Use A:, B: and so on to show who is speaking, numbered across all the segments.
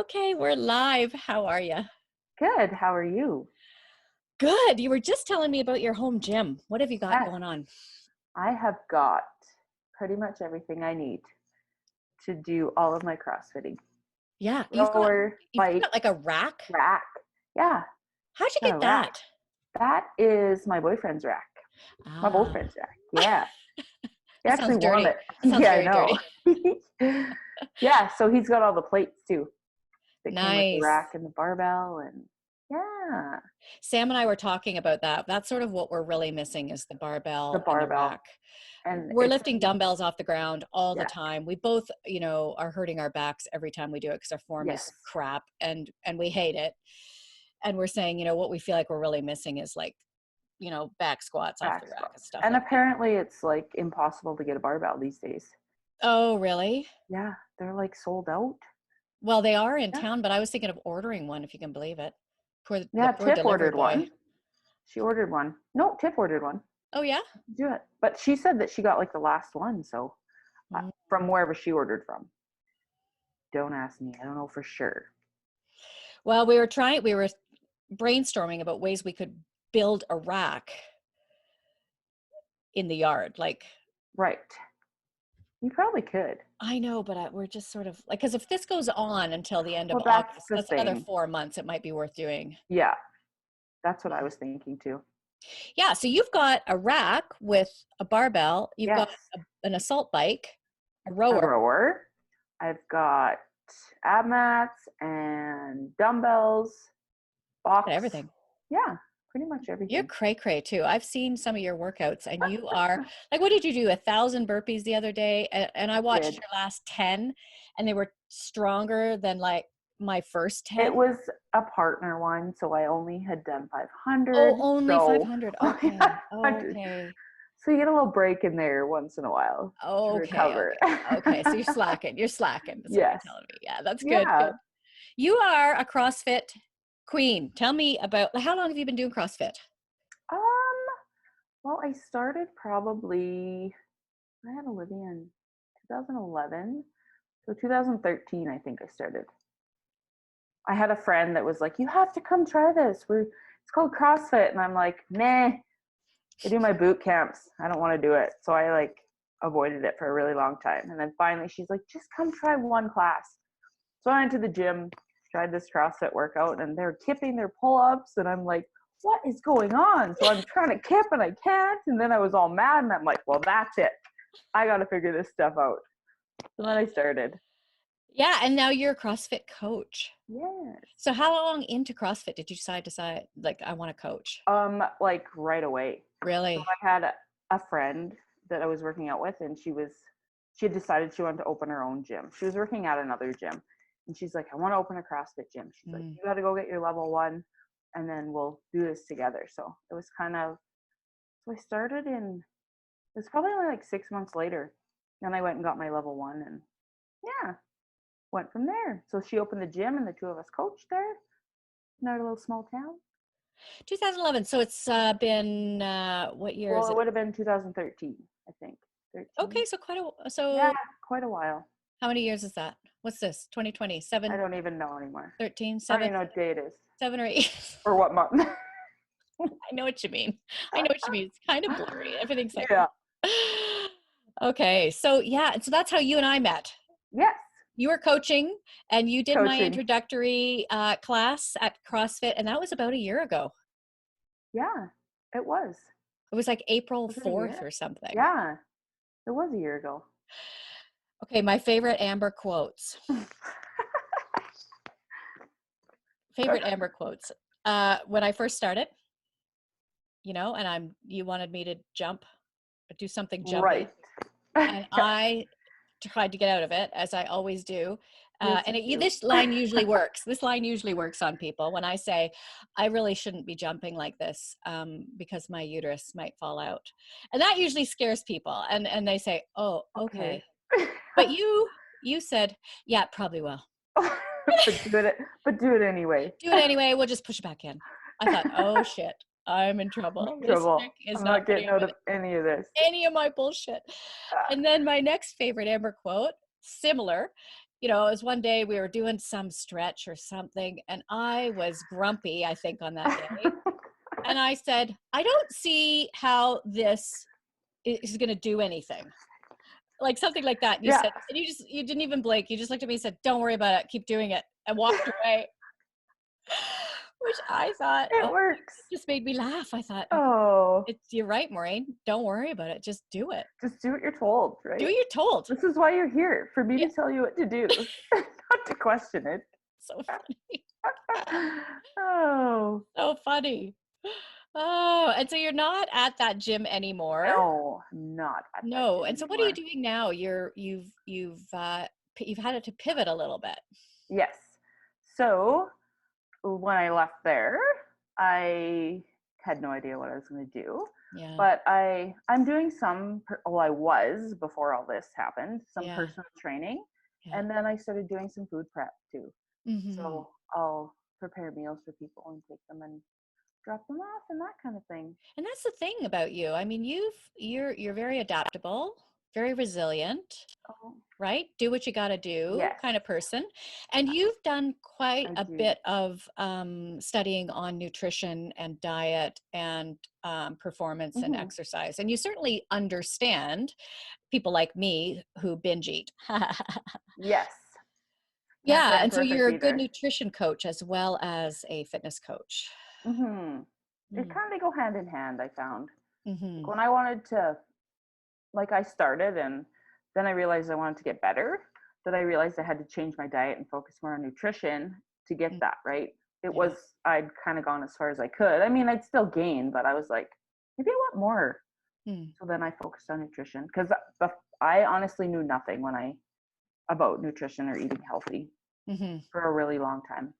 A: Okay, we're live. How are you?
B: Good. How are you?
A: Good. You were just telling me about your home gym. What have you got
B: Yes,
A: going on?
B: I have got pretty much everything I need to do all of my CrossFitting.
A: Yeah,
B: Rower,
A: you've
B: bike,
A: got like a rack.
B: rack. Yeah,
A: How'd you
B: got a
A: get
B: rack.
A: that?
B: That is my boyfriend's rack. My
A: Ah,
B: boyfriend's rack. Yeah. He
A: that
B: actually
A: sounds
B: won
A: dirty.
B: it.
A: That sounds
B: Yeah, I
A: very dirty.
B: know. Yeah, so he's got all the plates too that came with the
A: Nice.
B: rack and the barbell and yeah,
A: Sam and I were talking about that. That's sort of what we're really missing is the
B: the
A: barbell and the
B: barbell.
A: rack.
B: And
A: We're
B: it's
A: lifting dumbbells off the ground all the
B: yeah,
A: time. We both, are hurting our backs every time we do it because our form
B: yes.
A: is crap and we hate it. And we're saying, what we feel like we're really missing is like, back squats off the
B: Back
A: rack and
B: squats.
A: stuff
B: And
A: like that.
B: apparently it's like impossible to get a barbell these days.
A: Oh, really?
B: Yeah, they're like sold out.
A: Well, they are in
B: Yeah.
A: town, but I was thinking of ordering one, if you can believe it. The
B: Yeah,
A: poor
B: Tiff
A: delivery
B: ordered
A: boy.
B: one. She ordered one. No, Tiff ordered one.
A: Oh, yeah?
B: Do it. But she said that she got like the last one. So
A: Mm.
B: from wherever she ordered from. Don't ask me. I don't know for sure.
A: Well, we were brainstorming about ways we could build a rack in the yard. Like,
B: Right. You probably could.
A: I know, but we're just sort of like, because if this goes on until the end of
B: Well, that's
A: August,
B: the
A: that's another
B: thing.
A: 4 months. It might be worth doing.
B: Yeah, that's what I was thinking too.
A: Yeah. So you've got a rack with a barbell. You've got
B: Yes.
A: an assault bike, a
B: A
A: rower.
B: rower. I've got ab mats and dumbbells,
A: Got
B: box.
A: everything.
B: Yeah, pretty much
A: You're
B: everything.
A: cray too. I've seen some of your workouts and you are like, what did you do? 1,000 burpees the other day? And I watched
B: Did.
A: your last 10 and they were stronger than like my first
B: It
A: 10.
B: was a partner one, so I only had done
A: Oh,
B: 500.
A: only
B: So
A: 500. Okay.
B: 500.
A: Okay.
B: So you get a little break in there once in a while to
A: Okay.
B: recover.
A: Okay. Okay. So you're slacking. You're slacking. That's what you're
B: Yes.
A: telling me. Yeah, that's good.
B: Yeah.
A: Good. You are a CrossFit queen. Tell me about how long have you been doing CrossFit?
B: Um, well, I started probably, I had Olivia in 2011. So 2013, I think I started. I had a friend that was like, you have to come try this. It's called CrossFit. And I'm like, nah, I do my boot camps. I don't want to do it. So I like avoided it for a really long time. And then finally she's like, just come try one class. So I went to the gym, tried this CrossFit workout, and they're kipping their pull-ups. And I'm like, what is going on? So I'm trying to kip and I can't. And then I was all mad and I'm like, well, that's it. I got to figure this stuff out. So then I started.
A: Yeah. And now you're a CrossFit coach.
B: Yes.
A: So how long into CrossFit did you decide like I want to coach?
B: Like right away. So
A: Really?
B: I had a friend that I was working out with, and she had decided she wanted to open her own gym. She was working at another gym, and she's like, I want to open a CrossFit gym. She's like, you got to go get your level 1, and then we'll do this together. So it was kind of, so I started it was probably only like 6 months later. Then I went and got my level 1, and yeah, went from there. So she opened the gym, and the two of us coached there in our little small town.
A: 2011. So it's been what year is
B: Well, it
A: it?
B: would have been 2013, I think. 13.
A: Okay, so
B: Yeah, quite a while.
A: how many years is that? What's this? 2020,
B: I don't even know anymore.
A: 13,
B: I don't
A: 7,
B: even know what day it is
A: 7 or 8.
B: or what month.
A: I know what you mean. I know what you mean. It's kind of blurry. Everything's like,
B: Yeah.
A: okay. So yeah, so that's how you and I met.
B: Yes.
A: You were coaching and you did my
B: Coaching.
A: introductory class at CrossFit. And that was about a year ago.
B: Yeah, it was.
A: It was like April
B: Was it a
A: 4th
B: year?
A: or something.
B: Yeah, it was a year ago.
A: Okay. My favorite Amber quotes. When I first started, and you wanted me to do something jumpy.
B: Right.
A: And I tried to get out of it, as I always do.
B: Yes,
A: And
B: you do.
A: this line usually works. This line usually works on people when I say, I really shouldn't be jumping like this because my uterus might fall out. And that usually scares people. And they say, oh, okay. But you said, yeah, it probably will.
B: but do it anyway.
A: Do it anyway. We'll just push it back in. I thought, oh shit, I'm in trouble. This chick is
B: I'm
A: not
B: not getting
A: putting up
B: out
A: with
B: of any of this.
A: any of my bullshit. And then my next favorite Amber quote, similar, you know, it was one day we were doing some stretch or something, and I was grumpy, I think, on that day. And I said, I don't see how this is going to do anything. Like something like that. And you
B: Yeah,
A: said, and you didn't even blink. You just looked at me and said, don't worry about it. Keep doing it. And walked away, which I thought,
B: it
A: oh,
B: works.
A: it just made me laugh. I thought,
B: Oh,
A: you're right, Maureen. Don't worry about it. Just do it.
B: just do what you're told,
A: Do
B: right?
A: what you're told.
B: This is why you're here, for me
A: Yeah.
B: to tell you what to do, not to question it.
A: So funny.
B: Oh,
A: So funny. Oh, and so you're not at that gym anymore.
B: no, not at that
A: No.
B: gym
A: And so what are you
B: anymore.
A: doing now? You've had to pivot a little bit.
B: Yes. So when I left there, I had no idea what I was going to do.
A: Yeah.
B: But I'm doing well, I was before all this happened, some
A: Yeah.
B: personal training.
A: Yeah.
B: And then I started doing some food prep too.
A: Mm-hmm.
B: So I'll prepare meals for people and take them and drop them off and that kind of thing.
A: And that's the thing about you. I mean, you're very adaptable, very resilient,
B: Oh,
A: right? Do what you got to do
B: yes,
A: kind of person. And you've done quite
B: I
A: a
B: do.
A: bit of studying on nutrition and diet and performance and
B: Hmm.
A: exercise. And you certainly understand people like me who binge eat.
B: Yes. Can't say
A: Yeah.
B: I'm
A: And so
B: perfect
A: you're a good
B: either.
A: nutrition coach as well as a fitness coach.
B: Hmm. It
A: Mm.
B: kind of go hand in hand, I found. Like
A: Mm-hmm.
B: when I wanted to, like I started and then I realized I wanted to get better, that I realized I had to change my diet and focus more on nutrition to get
A: Mm.
B: that, right?
A: Yeah.
B: I'd kind of gone as far as I could. I mean, I'd still gain, but I was like, maybe I want more.
A: Mm.
B: So then I focused on nutrition because I honestly knew nothing about nutrition or eating healthy
A: Mm-hmm.
B: for a really long time.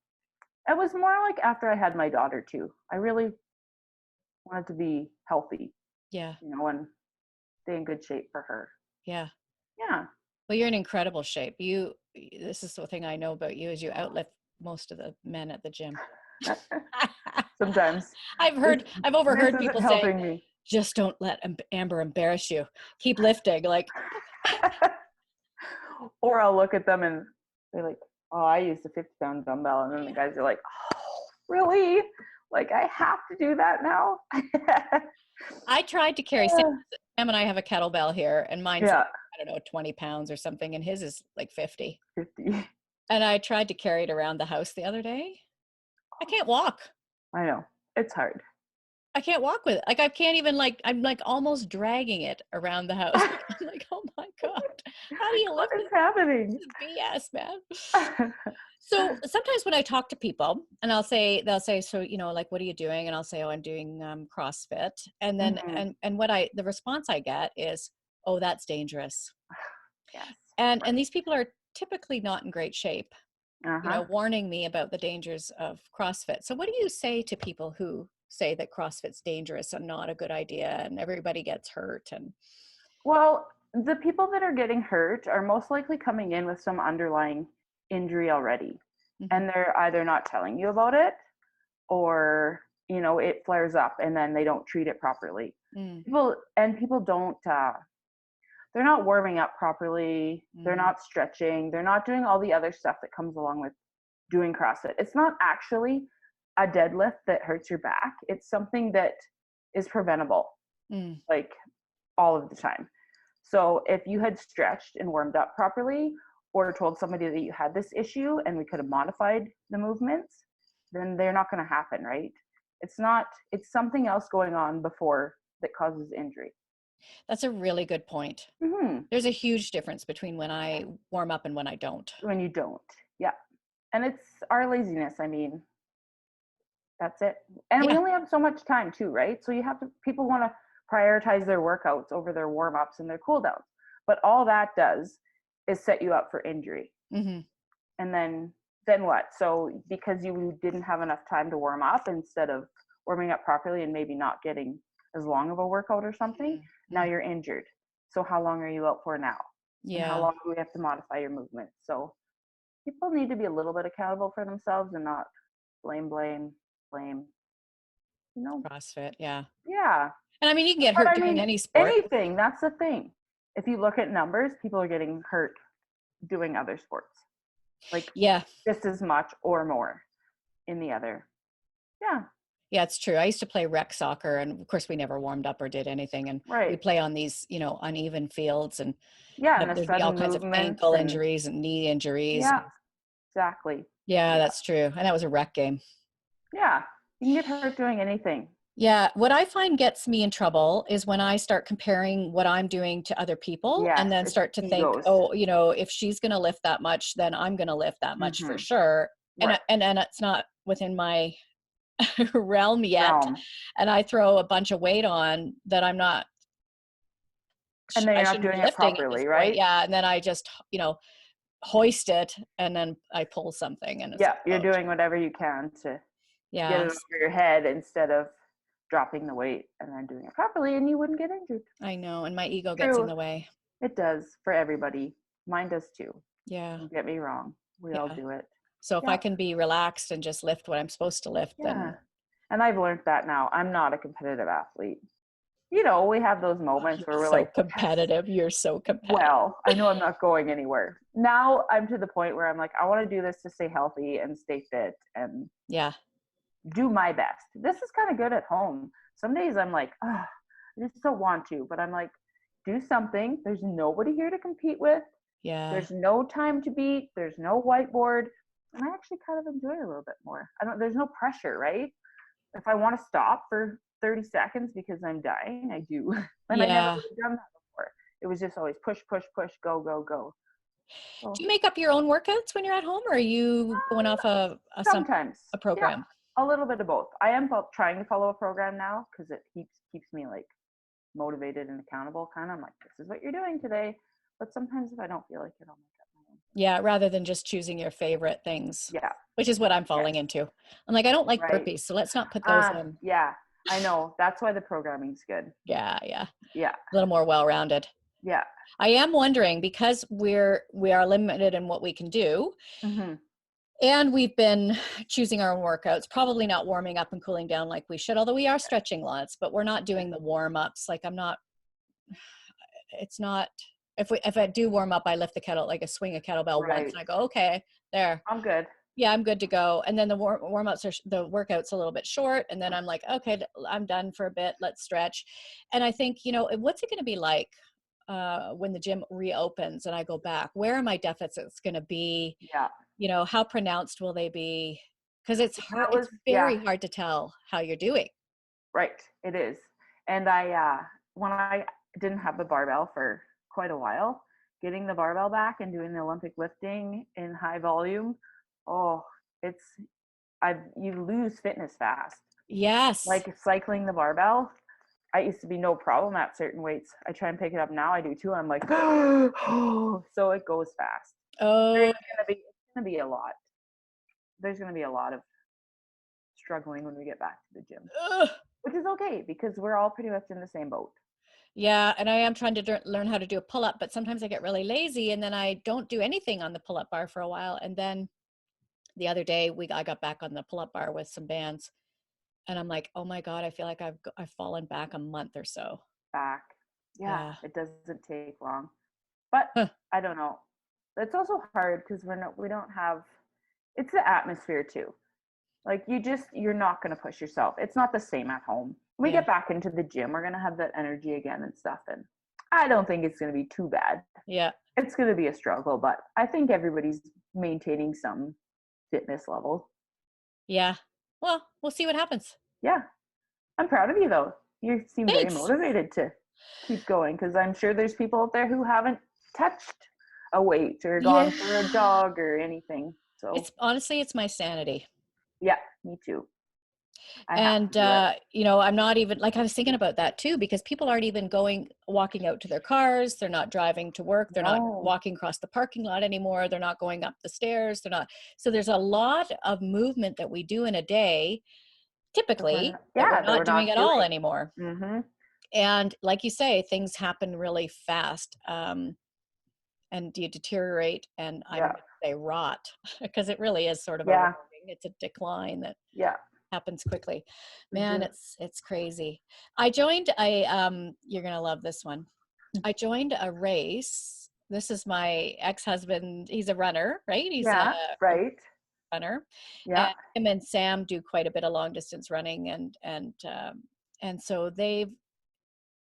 B: It was more like after I had my daughter too. I really wanted to be healthy,
A: Yeah.
B: and stay in good shape for her.
A: Yeah.
B: Yeah.
A: Well, you're in incredible shape. This is the thing I know about you is you outlift most of the men at the gym.
B: Sometimes this
A: I've
B: this
A: overheard
B: isn't
A: people say,
B: helping me.
A: just don't let Amber embarrass you. Keep lifting. Like,
B: Or I'll look at them and they're like, "Oh, I used a 50-pound dumbbell," and then the guys are like, "Oh, really? Like I have to do that now?"
A: I tried to carry Sam and I have a kettlebell here and mine's like,
B: Yeah,
A: I don't know, 20 pounds or something. And his is like 50.
B: 50.
A: And I tried to carry it around the house the other day. I can't walk.
B: I know it's hard.
A: I can't walk with it. Like I can't even I'm like almost dragging it around the house. I'm like, oh my God, how do you
B: What
A: lift
B: is
A: it?
B: happening?
A: This is BS, man. So sometimes when I talk to people and they'll say, so, you know, like, what are you doing? And I'll say, oh, I'm doing CrossFit. And then,
B: Hmm.
A: and the response I get is, oh, that's dangerous.
B: Yes.
A: And these people are typically not in great shape,
B: Uh
A: you
B: huh.
A: know, warning me about the dangers of CrossFit. So what do you say to people who say that CrossFit's dangerous and not a good idea and everybody gets hurt? And
B: Well, the people that are getting hurt are most likely coming in with some underlying injury already,
A: Mhm.
B: and they're either not telling you about it, or it flares up and then they don't treat it properly.
A: Mm,
B: People don't they're not warming up properly, they're
A: mm,
B: not stretching, they're not doing all the other stuff that comes along with doing CrossFit. It's not actually a deadlift that hurts your back, it's something that is preventable,
A: mm.
B: like all of the time. So if you had stretched and warmed up properly, or told somebody that you had this issue and we could have modified the movements, then they're not going to happen, right? It's something else going on before that causes injury.
A: That's a really good point.
B: Hmm.
A: There's a huge difference between when I warm up and when I don't.
B: When you don't. Yeah. And it's our laziness. I mean, that's it. And we
A: Yeah.
B: only have so much time too, right? So people want to prioritize their workouts over their warm ups and their cool downs. But all that does is set you up for injury.
A: Hmm.
B: And then what? So because you didn't have enough time to warm up, instead of warming up properly and maybe not getting as long of a workout or something, now
A: Mm.
B: you're injured. So how long are you out for now? And how
A: Yeah.
B: long do we have to modify your movement? So people need to be a little bit accountable for themselves and not blame, blame, blame. You know?
A: CrossFit. Yeah.
B: Yeah.
A: And I mean, you can get
B: But
A: hurt
B: I
A: doing
B: mean,
A: any sport.
B: anything, that's the thing. If you look at numbers, people are getting hurt doing other sports. like
A: Yeah.
B: just as much or more in the other. Yeah.
A: Yeah, it's true. I used to play rec soccer, and of course we never warmed up or did anything. And we
B: Right.
A: play on these, uneven fields, and
B: Yeah. And the
A: there'd be all
B: sudden
A: kinds of
B: movements
A: ankle
B: and
A: injuries and knee injuries.
B: yeah,
A: And
B: exactly.
A: yeah,
B: Yeah.
A: that's true. And that was a rec game.
B: Yeah. You can get hurt doing anything.
A: Yeah, what I find gets me in trouble is when I start comparing what I'm doing to other people and
B: Yes.
A: then
B: It's
A: start to think,
B: egos.
A: oh, if she's going to lift that much, then I'm going to lift that much for
B: Mm-hmm.
A: sure. And
B: Right.
A: and it's not within my realm yet.
B: Realm.
A: And I throw a bunch of weight on that I'm not
B: And then
A: I
B: you're not
A: shouldn't be
B: doing it
A: lifting at this
B: properly,
A: point.
B: right?
A: Yeah, and then I just, hoist it and then I pull something and it's
B: Yeah.
A: like,
B: You're
A: oh,
B: doing whatever you can to get it
A: yeah,
B: over your head instead of dropping the weight and then doing it properly and you wouldn't get injured.
A: I know. And my ego gets in
B: True.
A: the way.
B: It does for everybody. Mine does too.
A: Yeah.
B: Don't get me wrong. We all
A: Yeah.
B: do it.
A: So if I
B: Yeah.
A: can be relaxed and just lift what I'm supposed to lift,
B: Yeah.
A: then
B: And I've learned that now. I'm not a competitive athlete. We have those moments where
A: you're
B: we're
A: so
B: like, yes,
A: competitive. You're so competitive.
B: well, I know I'm not going anywhere. Now I'm to the point where I'm like, I want to do this to stay healthy and stay fit and
A: Yeah.
B: do my best. This is kind of good at home. Some days I'm like, oh, I just don't want to, but I'm like, do something. There's nobody here to compete with.
A: Yeah.
B: There's no time to beat. There's no whiteboard. And I actually kind of enjoy it a little bit more. There's no pressure, right? If I want to stop for 30 seconds because I'm dying, I do. And I never
A: Yeah.
B: would have done that before. It was just always push, push, push, go, go, go.
A: Do
B: So
A: you make up your own workouts when you're at home, or are you going off
B: sometimes,
A: a
B: yeah,
A: program?
B: a little bit of both. I am trying to follow a program now because it keeps me like motivated and accountable. Kind of, I'm like, this is what you're doing today. But sometimes if I don't feel like it, I'll make up my own.
A: Yeah, rather than just choosing your favorite things,
B: Yeah.
A: which is what I'm falling
B: Yes.
A: into. I'm like, I don't like
B: Right.
A: burpees, so let's not put those in.
B: Yeah. I know. That's why the programming's good.
A: Yeah, yeah.
B: Yeah.
A: A little more well-rounded.
B: Yeah.
A: I am wondering, because we are limited in what we can do,
B: Mm-hmm.
A: and we've been choosing our own workouts, probably not warming up and cooling down like we should, although we are stretching lots, but we're not doing the warm-ups. Like it's not, if I do warm up, I lift the kettle, like I swing a kettlebell once
B: Right.
A: and I go, okay, there.
B: I'm good.
A: Yeah, I'm good to go. And then the warm-ups the workout's a little bit short. And then I'm like, okay, I'm done for a bit. Let's stretch. And I think, what's it going to be like when the gym reopens and I go back? Where are my deficits going to be?
B: Yeah.
A: How pronounced will they be? Because it's hard. It's
B: Yeah.
A: very hard to tell how you're doing.
B: Right. It is. And when I didn't have the barbell for quite a while, getting the barbell back and doing the Olympic lifting in high volume, oh, you lose fitness fast.
A: Yes.
B: Like cycling the barbell, I used to be no problem at certain weights. I try and pick it up now. I do too. I'm like, so it goes fast.
A: Oh,
B: It's gonna be a lot. There's gonna be a lot of struggling when we get back to the gym,
A: ugh.
B: which is okay because we're all pretty much in the same boat.
A: Yeah, and I am trying to learn how to do a pull-up, but sometimes I get really lazy and then I don't do anything on the pull-up bar for a while. And then the other day I got back on the pull-up bar with some bands, and I'm like, oh my God, I feel like I've fallen back a month or so.
B: Back, yeah,
A: Yeah.
B: it doesn't take long, but
A: Huh.
B: I don't know. It's also hard because we don't have. It's the atmosphere too. Like you're not going to push yourself. It's not the same at home. When we
A: Yeah.
B: get back into the gym, we're going to have that energy again and stuff. And I don't think it's going to be too bad.
A: Yeah.
B: It's going to be a struggle, but I think everybody's maintaining some fitness level.
A: Yeah. Well, we'll see what happens.
B: Yeah. I'm proud of you though. You seem very
A: Thanks.
B: motivated to keep going because I'm sure there's people out there who haven't touched a weight or gone for a
A: Yeah.
B: jog or anything. So
A: It's honestly, it's my sanity.
B: yeah, me too. I have
A: And,
B: to do it.
A: I'm not even, like, I was thinking about that too, because people aren't even walking out to their cars. They're not driving to work. They're not
B: No.
A: walking across the parking lot anymore. They're not going up the stairs. So there's a lot of movement that we do in a day, typically, that we're
B: That we're
A: not doing
B: not
A: at all
B: doing.
A: anymore.
B: Mm-hmm.
A: And like you say, things happen really fast. And you deteriorate, and I'm
B: Yeah.
A: going to say rot, because it really is sort of a
B: Yeah.
A: rotting. It's a decline that
B: Yeah.
A: happens quickly. Man,
B: Mm-hmm.
A: it's crazy. I joined you're gonna love this one. I joined a race this is my ex-husband. He's a runner, right? He's a
B: Yeah, right.
A: runner,
B: Yeah,
A: and him and Sam do quite a bit of long distance running, and so they've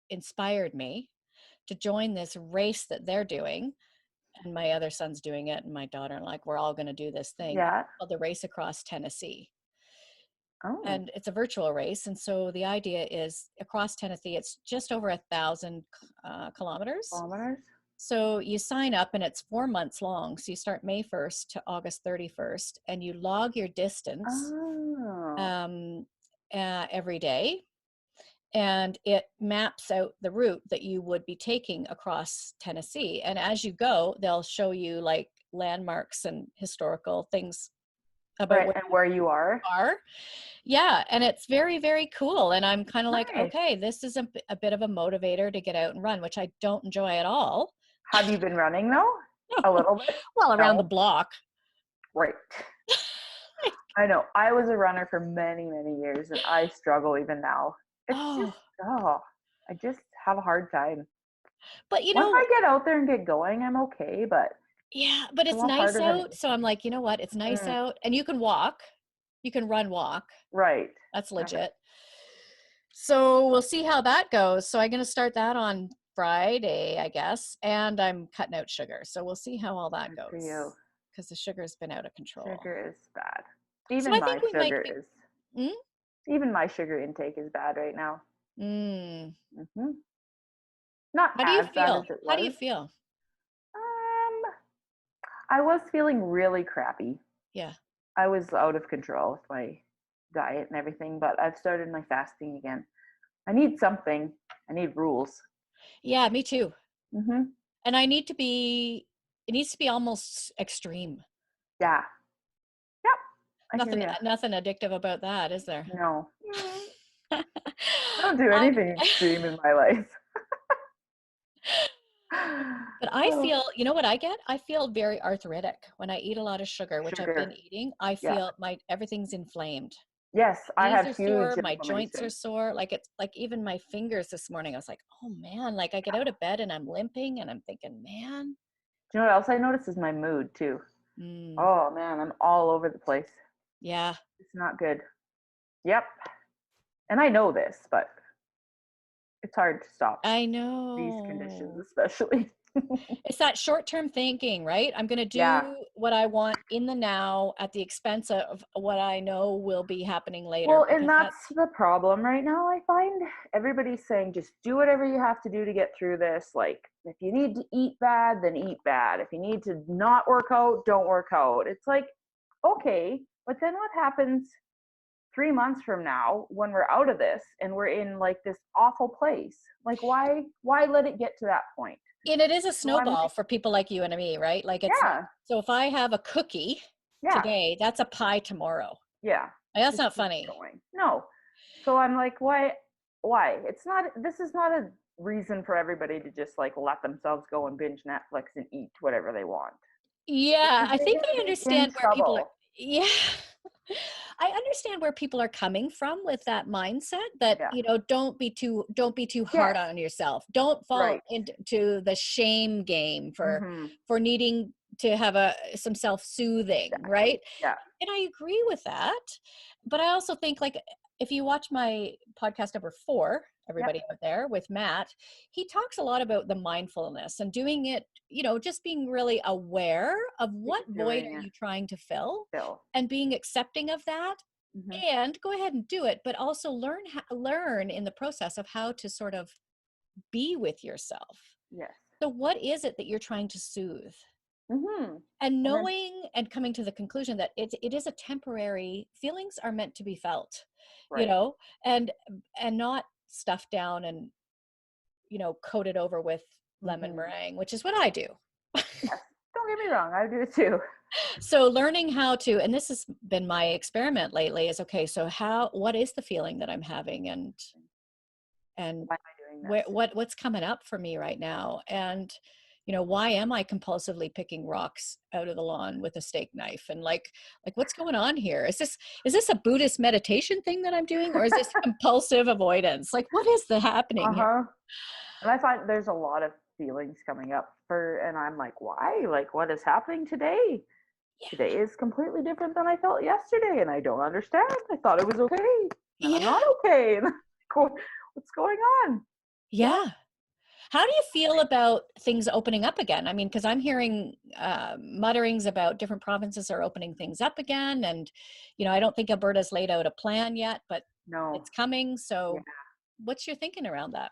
A: inspired me to join this race that they're doing, and my other son's doing it, and my daughter, and like we're all going to do this thing
B: yeah.
A: called the Race Across Tennessee.
B: Oh,
A: And it's a virtual race, and so the idea is across Tennessee, it's just over 1,000 kilometers.
B: kilometers.
A: So you sign up, and it's 4 months long. So you start May 1st to August 31st, and you log your distance
B: Oh,
A: every day, and it maps out the route that you would be taking across Tennessee. And as you go, they'll show you like landmarks and historical things about
B: right.
A: where
B: And where you are.
A: you are. Yeah, and it's very, very cool. And I'm kind of like,
B: Nice.
A: okay, this is a bit of a motivator to get out and run, which I don't enjoy at all.
B: Have you been running though? A little bit?
A: Well, around the
B: No.
A: block.
B: Right. I know. I was a runner for many, many years and I struggle even now. It's
A: Oh,
B: just, I just have a hard time.
A: but
B: Once I get out there and get going, I'm okay, but
A: yeah, but
B: it's a
A: it's
B: lot
A: nice
B: harder than it
A: out. So I'm like, you know what? It's nice
B: mm,
A: out, and you can walk. You can run, walk.
B: right.
A: That's
B: Uh-huh.
A: legit. So we'll see how that goes. So I'm going to start that on Friday, I guess, and I'm cutting out sugar. So we'll see how all that
B: Good for you.
A: goes, because the sugar's been out of control.
B: Sugar is bad.
A: So
B: Even
A: I
B: my
A: think we might
B: sugar
A: be.
B: is,
A: Mm?
B: even my sugar intake is bad right now.
A: Mm.
B: Not
A: How do you
B: as bad
A: feel?
B: as it
A: How do you
B: was.
A: feel?
B: Um, I was feeling really crappy.
A: Yeah.
B: I was out of control with my diet and everything, but I've started my fasting again. I need something. I need rules.
A: Yeah, me too.
B: Mhm.
A: And it needs to be almost extreme.
B: Yeah. Yep. I hear
A: Nothing,
B: you.
A: nothing addictive about that, is there?
B: No. I don't do
A: I,
B: anything extreme in my life.
A: but I
B: Oh,
A: feel, you know what I get? I feel very arthritic when I eat a lot of sugar, which I've been
B: sugar.
A: eating. I
B: Yeah.
A: feel everything's inflamed.
B: Yes, I
A: Knees
B: have
A: are
B: huge
A: sore, my joints are
B: inflammation.
A: sore. Like it's like even my fingers this morning, I was like, oh man, like I get out of bed and I'm limping and I'm thinking, man.
B: Do you know what else I notice is my mood too.
A: Mm,
B: Oh man, I'm all over the place.
A: yeah,
B: It's not good. Yep. And I know this, but it's hard to stop
A: I
B: these conditions,
A: know.
B: especially.
A: It's that short-term thinking, right? I'm going to
B: Yeah.
A: do what I want in the now at the expense of what I know will be happening later,
B: Well, and
A: because
B: that's
A: that's,
B: the problem right now. I find everybody's saying just do whatever you have to do to get through this. Like, if you need to eat bad, then eat bad. If you need to not work out, don't work out. It's like, okay, but then what happens 3 months from now when we're out of this and we're in like this awful place? Like, why let it get to that point?
A: and it is a
B: So I'm
A: snowball
B: like,
A: for people like you and me, right? Like it's like,
B: yeah,
A: so if I have a cookie
B: yeah,
A: today, that's a pie tomorrow.
B: yeah.
A: That's
B: Just
A: not
B: keep
A: funny.
B: going. No. So I'm like, why? It's not, this is not a reason for everybody to just like let themselves go and binge Netflix and eat whatever they want.
A: Yeah,
B: Because
A: I
B: they're
A: think
B: gonna
A: I
B: be in
A: understand where people are.
B: trouble.
A: Yeah. I understand where people are coming from with that mindset that,
B: Yeah.
A: don't be too hard
B: Yes.
A: on yourself. Don't fall
B: Right.
A: into the shame game
B: Mm-hmm.
A: for needing to have some self-soothing,
B: Exactly.
A: right?
B: Yeah.
A: And I agree with that. But I also think like if you watch my podcast number 4,
B: Yep.
A: everybody out there with Matt, he talks a lot about the mindfulness and doing it, just being really aware of what
B: Keep
A: void
B: doing
A: are
B: it
A: you trying to fill
B: still.
A: and being accepting of that,
B: Mm-hmm.
A: and go ahead and do it, but also learn in the process of how to sort of be with yourself.
B: Yes.
A: So what is it that you're trying to soothe?
B: Mm-hmm.
A: And
B: And then
A: knowing and coming to the conclusion that it is a temporary, feelings are meant to be felt, you
B: right.
A: know, and not stuffed down and, coated over with lemon
B: Mm-hmm.
A: meringue, which is what I do.
B: Yes. Don't get me wrong, I do it too.
A: So learning how to, and this has been my experiment lately, is okay, so what is the feeling that I'm having, and
B: Why am I doing this?
A: what's coming up for me right now, and why am I compulsively picking rocks out of the lawn with a steak knife, and like what's going on here? Is this a Buddhist meditation thing that I'm doing, or is this compulsive avoidance? Like what is the happening here?
B: Uh-huh. And I find there's a lot of feelings coming up and I'm like, why? Like, what is happening today? Today is completely different than I felt yesterday, and I don't understand. I thought it was okay, and I'm
A: Yeah.
B: not okay. And what's going on? Yeah.
A: Yeah. How do you feel about things opening up again? I mean, because I'm hearing mutterings about different provinces are opening things up again. And, I don't think Alberta's laid out a plan yet, but
B: No.
A: it's coming.
B: Yeah.
A: So what's your thinking around that?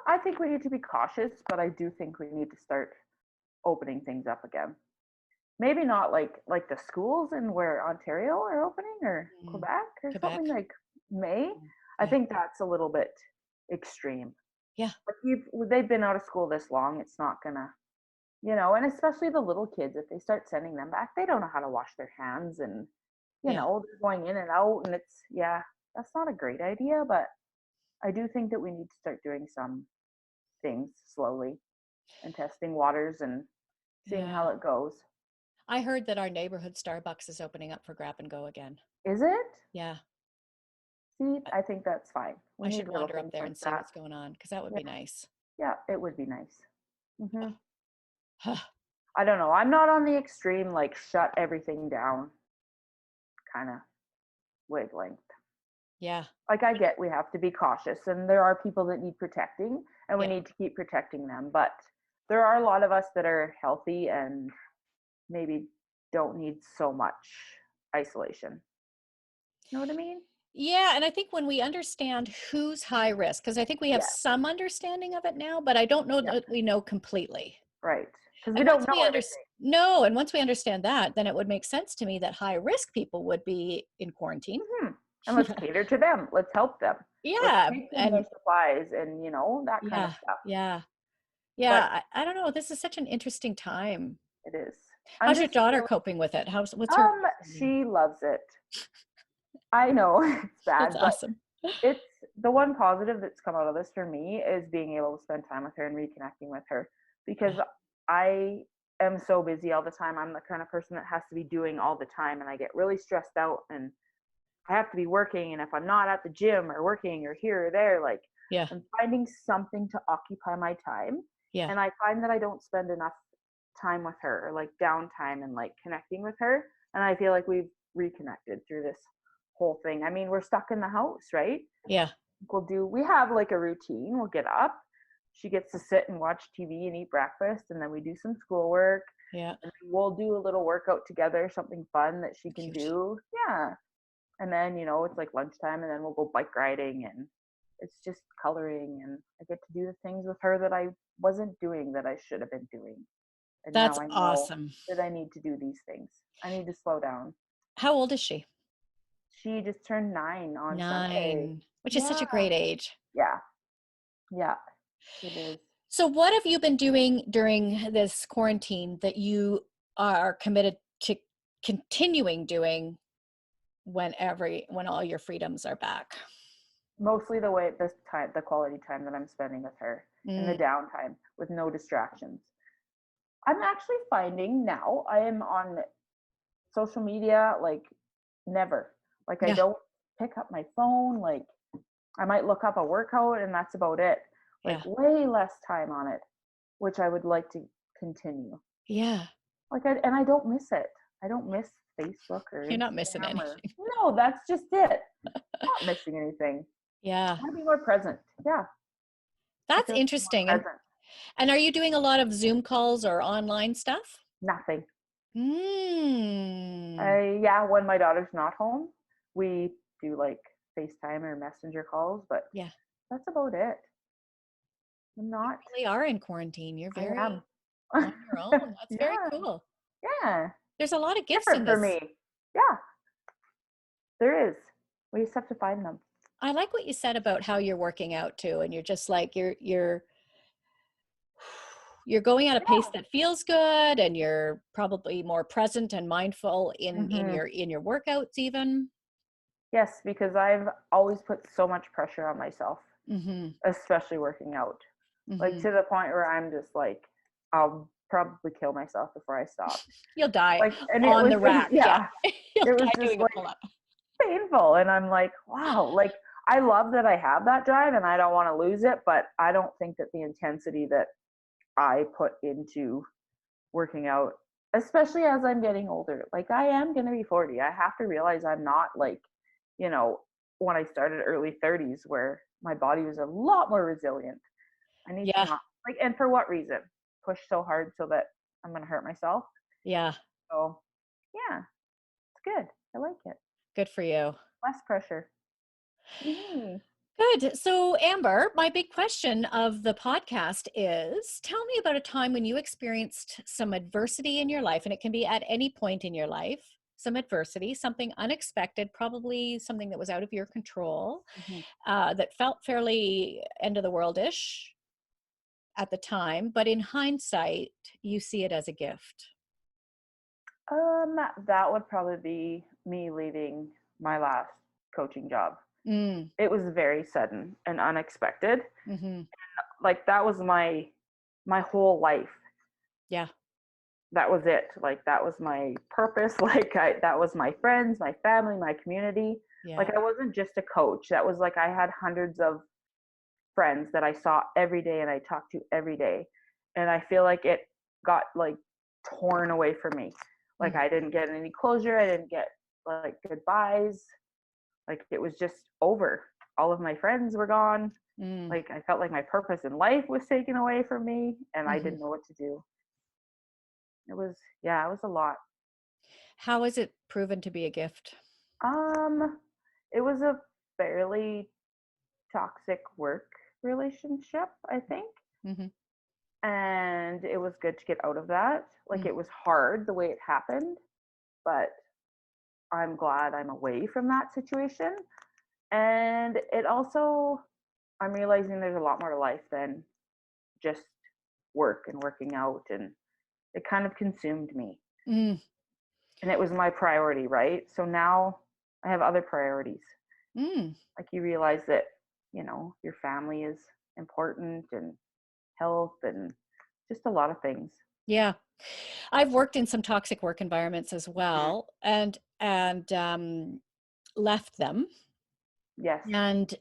B: I think we need to be cautious, but I do think we need to start opening things up again. Maybe not like the schools in where Ontario are opening or
A: Mm,
B: Quebec or
A: Quebec.
B: something like May. I
A: Yeah.
B: think that's a little bit extreme.
A: Yeah.
B: But they've been out of school this long. It's not gonna, and especially the little kids, if they start sending them back, they don't know how to wash their hands, and
A: Yeah.
B: they're going in and out, and that's not a great idea. But I do think that we need to start doing some things slowly and testing waters and seeing
A: Yeah.
B: how it goes.
A: I heard that our neighborhood Starbucks is opening up for grab and go again.
B: Is it?
A: Yeah.
B: See, I think that's fine. We
A: I
B: need
A: should
B: little
A: wander up
B: things
A: there
B: like
A: and see
B: that.
A: what's going on because that would
B: Yeah,
A: be nice.
B: yeah, it would be nice.
A: Oh.
B: hmm
A: Huh.
B: I don't know. I'm not on the extreme, like shut everything down kind of wavelength.
A: Yeah.
B: Like I get we have to be cautious, and there are people that need protecting, and we
A: Yeah.
B: need to keep protecting them. But there are a lot of us that are healthy and maybe don't need so much isolation. You know what I mean?
A: Yeah, and I think when we understand who's high risk, because I think we have
B: Yeah,
A: some understanding of it now, but I don't know
B: yeah,
A: that we know completely.
B: right. Because we
A: And
B: don't
A: once
B: know
A: we understand,
B: everything.
A: no, and once we understand that, then it would make sense to me that high risk people would be in quarantine.
B: And let's cater to them. Let's help them. Let's
A: Yeah,
B: take them their
A: and
B: supplies and that kind of
A: yeah,
B: stuff.
A: yeah,
B: But
A: yeah. I don't know. This is such an interesting time.
B: it is. I'm
A: How's your
B: just
A: daughter
B: really,
A: coping with it? What's her understanding?
B: she loves it. I know it's
A: That's
B: bad, but
A: awesome.
B: it's the one positive that's come out of this for me is being able to spend time with her and reconnecting with her, because
A: Yeah,
B: I am so busy all the time. I'm the kind of person that has to be doing all the time, and I get really stressed out, and I have to be working. And if I'm not at the gym or working or here or there, like
A: yeah,
B: I'm finding something to occupy my time.
A: yeah.
B: And I find that I don't spend enough time with her, or like downtime and like connecting with her. And I feel like we've reconnected through this whole thing. I mean, we're stuck in the house, right?
A: Yeah,
B: We have like a routine. We'll get up. She gets to sit and watch TV and eat breakfast, and then we do some schoolwork,
A: yeah.
B: and we'll do a little workout together, something fun that she can
A: Cute.
B: do. Yeah. And then, it's like lunchtime, and then we'll go bike riding, and it's just coloring, and I get to do the things with her that I wasn't doing that I should have been doing. And
A: That's
B: now I know
A: awesome.
B: that I need to do these things. I need to slow down.
A: How old is she?
B: She just turned 9 on Sunday.
A: 9, which is
B: Yeah.
A: such a great age.
B: Yeah. Yeah. It is.
A: So what have you been doing during this quarantine that you are committed to continuing doing when all your freedoms are back?
B: Mostly the quality time that I'm spending with her, and the
A: Mm,
B: downtime with no distractions. I'm actually finding now I am on social media like never. Like I
A: yeah,
B: don't pick up my phone. Like I might look up a workout and that's about it. Like
A: yeah,
B: way less time on it, which I would like to continue.
A: yeah.
B: And I don't miss it. I don't miss Facebook or
A: You're not missing
B: Instagram or
A: anything.
B: no, that's just it. Not missing anything.
A: Yeah,
B: I want to be more present. Yeah, I
A: that's
B: feel more
A: interesting. And
B: present.
A: and are you doing a lot of Zoom calls or online stuff?
B: Nothing.
A: Mm,
B: Yeah, when my daughter's not home, we do like FaceTime or Messenger calls, but
A: yeah,
B: that's about it. I'm
A: you
B: not.
A: really are in quarantine. You're
B: I
A: very
B: am.
A: on your own. That's very
B: Yeah,
A: cool.
B: yeah.
A: There's a lot of gifts in
B: Different for
A: this.
B: me. Yeah, there is. We just have to find them.
A: I like what you said about how you're working out too, and you're just like you're going at a pace
B: Yeah.
A: that feels good, and you're probably more present and mindful in
B: hmm
A: your workouts even.
B: Yes, because I've always put so much pressure on myself,
A: Mm-hmm.
B: especially working out. Like
A: Mm-hmm.
B: to the point where I'm just like, I'll probably kill myself before I stop.
A: You'll die
B: Like, and
A: on the rack. Yeah,
B: yeah,
A: you'll
B: it was
A: die
B: just
A: doing a
B: like
A: pull-up.
B: painful. And I'm like, wow, like I love that I have that drive and I don't want to lose it, but I don't think that the intensity that I put into working out, especially as I'm getting older. Like, I am going to be 40. I have to realize I'm not like, you know, when I started early 30s where my body was a lot more resilient. I need to
A: Yeah.
B: not like, and for what reason? Push so hard so that I'm going to hurt myself.
A: Yeah.
B: So, yeah, it's good. I like it.
A: Good for you.
B: Less pressure. Mhm.
A: Good. So, Amber, my big question of the podcast is tell me about a time when you experienced some adversity in your life, and it can be at any point in your life, some adversity, something unexpected, probably something that was out of your control,
B: Mhm.
A: that felt fairly end of the world ish at the time, but in hindsight, you see it as a gift.
B: That would probably be me leaving my last coaching job.
A: Mm,
B: It was very sudden and unexpected.
A: hmm.
B: Like, that was my whole life.
A: Yeah.
B: That was it. Like, that was my purpose. Like, that was my friends, my family, my community.
A: Yeah.
B: Like, I wasn't just a coach. That was like I had hundreds of friends that I saw every day and I talked to every day. And I feel like it got like torn away from me. Like,
A: Mm,
B: I didn't get any closure. I didn't get like goodbyes. Like, it was just over. All of my friends were gone.
A: mm,
B: Like, I felt like my purpose in life was taken away from me and I
A: hmm.
B: didn't know what to do. Yeah, it was a lot.
A: How is it proven to be a gift?
B: Um, it was a fairly toxic work relationship, I think.
A: Hmm.
B: And it was good to get out of that. Like,
A: Mm,
B: it was hard the way it happened, but I'm glad I'm away from that situation. And it also, I'm realizing there's a lot more to life than just work and working out. And it kind of consumed me.
A: mm,
B: And it was my priority, right? So now I have other priorities.
A: mm.
B: Like, you realize that, your family is important and health and just a lot of things.
A: Yeah. I've worked in some toxic work environments as
B: Mhm.
A: well, and left them.
B: Yes.
A: And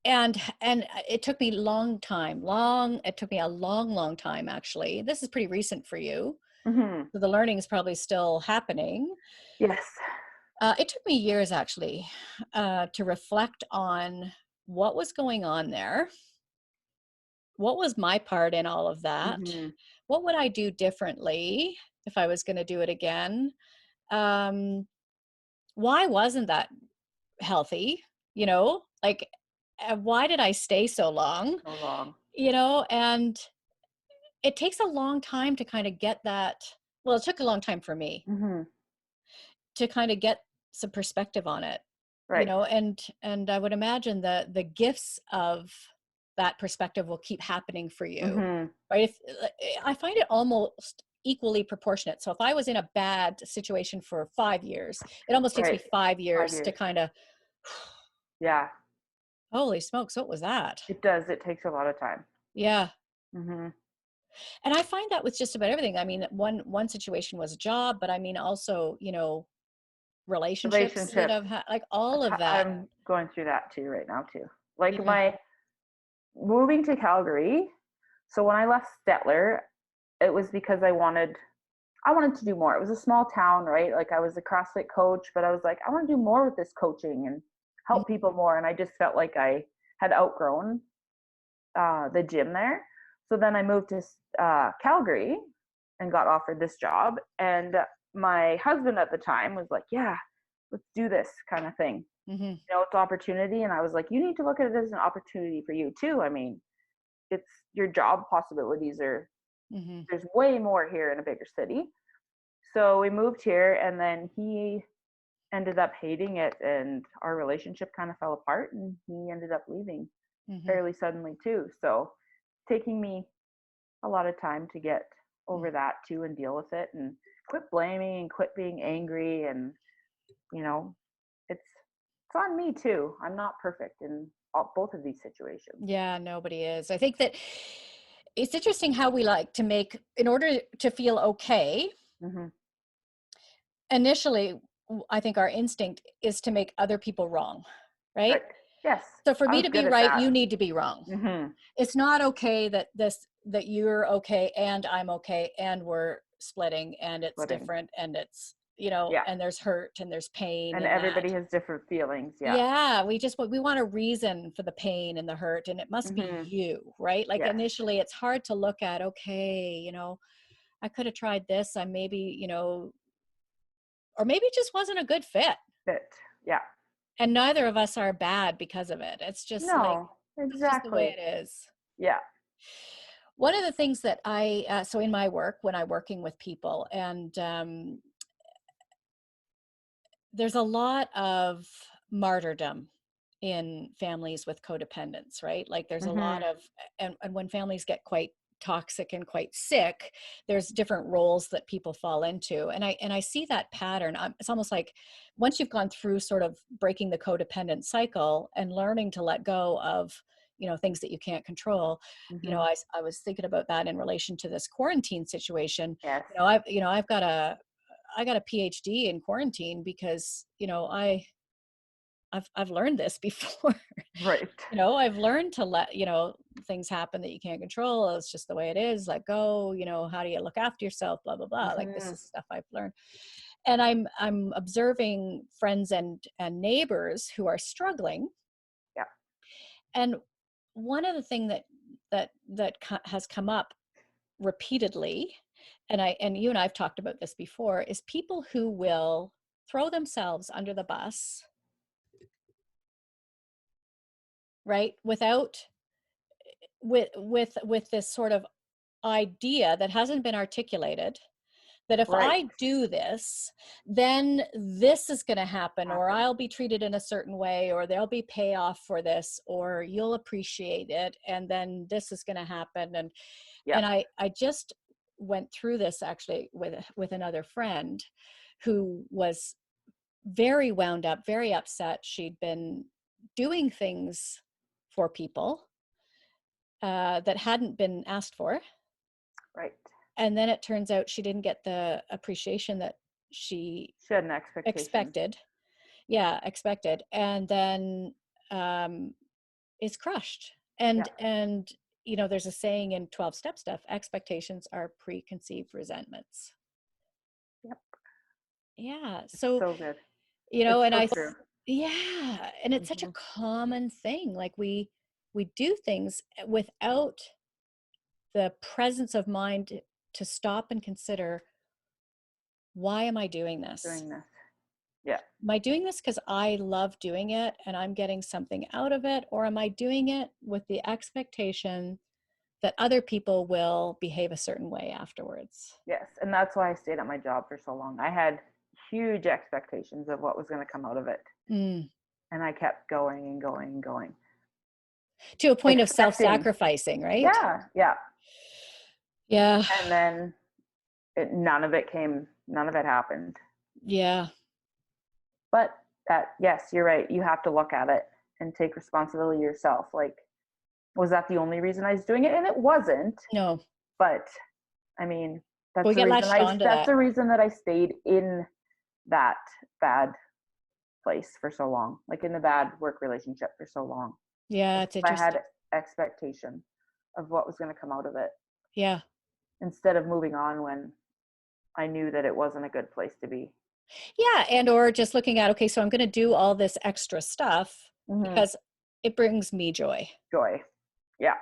A: and it took me it took me a long time actually. This is pretty recent for you.
B: Hmm.
A: So the learning is probably still happening.
B: Yes.
A: It took me years actually to reflect on what was going on there. What was my part in all of that?
B: Hmm.
A: What would I do differently if I was going to do it again? Um, why wasn't that healthy? Like, why did I stay so long?
B: So long.
A: And it takes a long time to kind of get that. Well, it took a long time for me
B: Hmm.
A: to kind of get some perspective on it,
B: Right.
A: and I would imagine that the gifts of that perspective will keep happening for you,
B: Hmm.
A: right? If I find it almost equally proportionate. So if I was in a bad situation for 5 years, it almost takes me
B: Right.
A: 5 years to
B: 5 years.
A: kind of,
B: Yeah,
A: holy smokes, what was that?
B: it does. It takes a lot of time.
A: Yeah.
B: Hmm.
A: And I find that with just about everything. I mean, one situation was a job, but I mean also, relationships that
B: Relationships.
A: I've had, like all of that.
B: I'm going through that too right now too. Like,
A: Yeah.
B: my moving to Calgary. So when I left Stettler, it was because I wanted to do more. It was a small town, right? Like, I was a CrossFit coach, but I was like, I want to do more with this coaching and
A: Mm,
B: help people more. And I just felt like I had outgrown the gym there. So then I moved to Calgary and got offered this job. And my husband at the time was like, yeah, let's do this kind of thing.
A: mhm,
B: It's opportunity. And I was like, you need to look at it as an opportunity for you too. I mean, it's your job possibilities are,
A: mhm,
B: there's way more here in a bigger city. So we moved here, and then he ended up hating it, and our relationship kind of fell apart, and he ended up leaving
A: mhm,
B: fairly suddenly too. So taking me a lot of time to get
A: mm.
B: over that too and deal with it and quit blaming and quit being angry. And you know it's on me too. I'm not perfect in both of these situations.
A: Yeah, nobody is. I think that it's interesting how we like to make, in order to feel okay,
B: Hmm.
A: initially, I think our instinct is to make other people wrong, right?
B: Right. Yes.
A: So for
B: I
A: me
B: was
A: to be
B: good at
A: right,
B: that.
A: you need to be wrong.
B: Mhm.
A: It's not okay that you're okay and I'm okay and we're splitting and it's
B: Splitting.
A: different and it's,
B: Yeah.
A: and there's hurt and there's pain
B: And
A: and that.
B: everybody has different feelings. Yeah.
A: Yeah, we want a reason for the pain and the hurt, and it must be
B: Mhm.
A: you, right? Like
B: Yes.
A: initially it's hard to look at, okay, I could have tried this. I maybe, or maybe it just wasn't a good fit.
B: Fit. Yeah.
A: And neither of us are bad because of it. It's just like,
B: No,
A: it's just the way
B: exactly.
A: it is.
B: Yeah.
A: One of the things that so in my work, when I'm working with people, and there's a lot of martyrdom in families with codependence, right? Like there's a lot
B: Mhm.
A: of, and when families get quite toxic and quite sick, there's different roles that people fall into. And I see that pattern. It's almost like once you've gone through sort of breaking the codependent cycle and learning to let go of, things that you can't control.
B: Mhm.
A: I was thinking about that in relation to this quarantine situation.
B: Yes.
A: I got a PhD in quarantine because, I've learned this before.
B: Right.
A: I've learned to let, things happen that you can't control. It's just the way it is. Let go, how do you look after yourself, blah, blah, blah. Like this
B: Mhm.
A: is stuff I've learned. And I'm observing friends and neighbors who are struggling.
B: Yeah.
A: And one of the thing that has come up repeatedly, and you and I've talked about this before, is people who will throw themselves under the bus, right, without with this sort of idea that hasn't been articulated, that if
B: Right.
A: I do this, then this is going to happen, or
B: Happen.
A: I'll be treated in a certain way, or there'll be payoff for this, or you'll appreciate it, and then this is going to happen.
B: Yeah.
A: And I just went through this actually with another friend who was very wound up, very upset. She'd been doing things for people that hadn't been asked for.
B: Right.
A: And then it turns out she didn't get the appreciation that she
B: She had an expectation.
A: expected. Yeah, expected. And then um, is crushed.
B: Yeah.
A: And there's a saying in 12-step stuff: expectations are preconceived resentments.
B: Yep.
A: Yeah.
B: It's
A: So,
B: so good.
A: and
B: It's so true.
A: yeah, and it's such a
B: Mhm.
A: common thing. Like we do things without the presence of mind to stop and consider, why am I doing this?
B: Doing this. Yeah.
A: Am I doing this because I love doing it and I'm getting something out of it? Or am I doing it with the expectation that other people will behave a certain way afterwards?
B: Yes. And that's why I stayed at my job for so long. I had huge expectations of what was going to come out of it.
A: Mm.
B: And I kept going and going and going.
A: To a point of
B: Expecting.
A: self-sacrificing, right?
B: Yeah. Yeah.
A: Yeah.
B: And then none of it happened.
A: Yeah.
B: But that, yes, you're right. You have to look at it and take responsibility yourself. Like, was that the only reason I was doing it? And it wasn't.
A: No.
B: But I mean,
A: But we get latched onto
B: that's
A: that.
B: the reason that I stayed in that bad place for so long, like in the bad work relationship for so long.
A: Yeah,
B: It's
A: it's
B: because I
A: interesting.
B: had expectation of what was going to come out of it
A: Yeah.
B: instead of moving on when I knew that it wasn't a good place to be.
A: Yeah. And or just looking at, okay, so I'm going to do all this extra stuff
B: Mm-hmm.
A: because it brings me joy.
B: Joy. Yeah.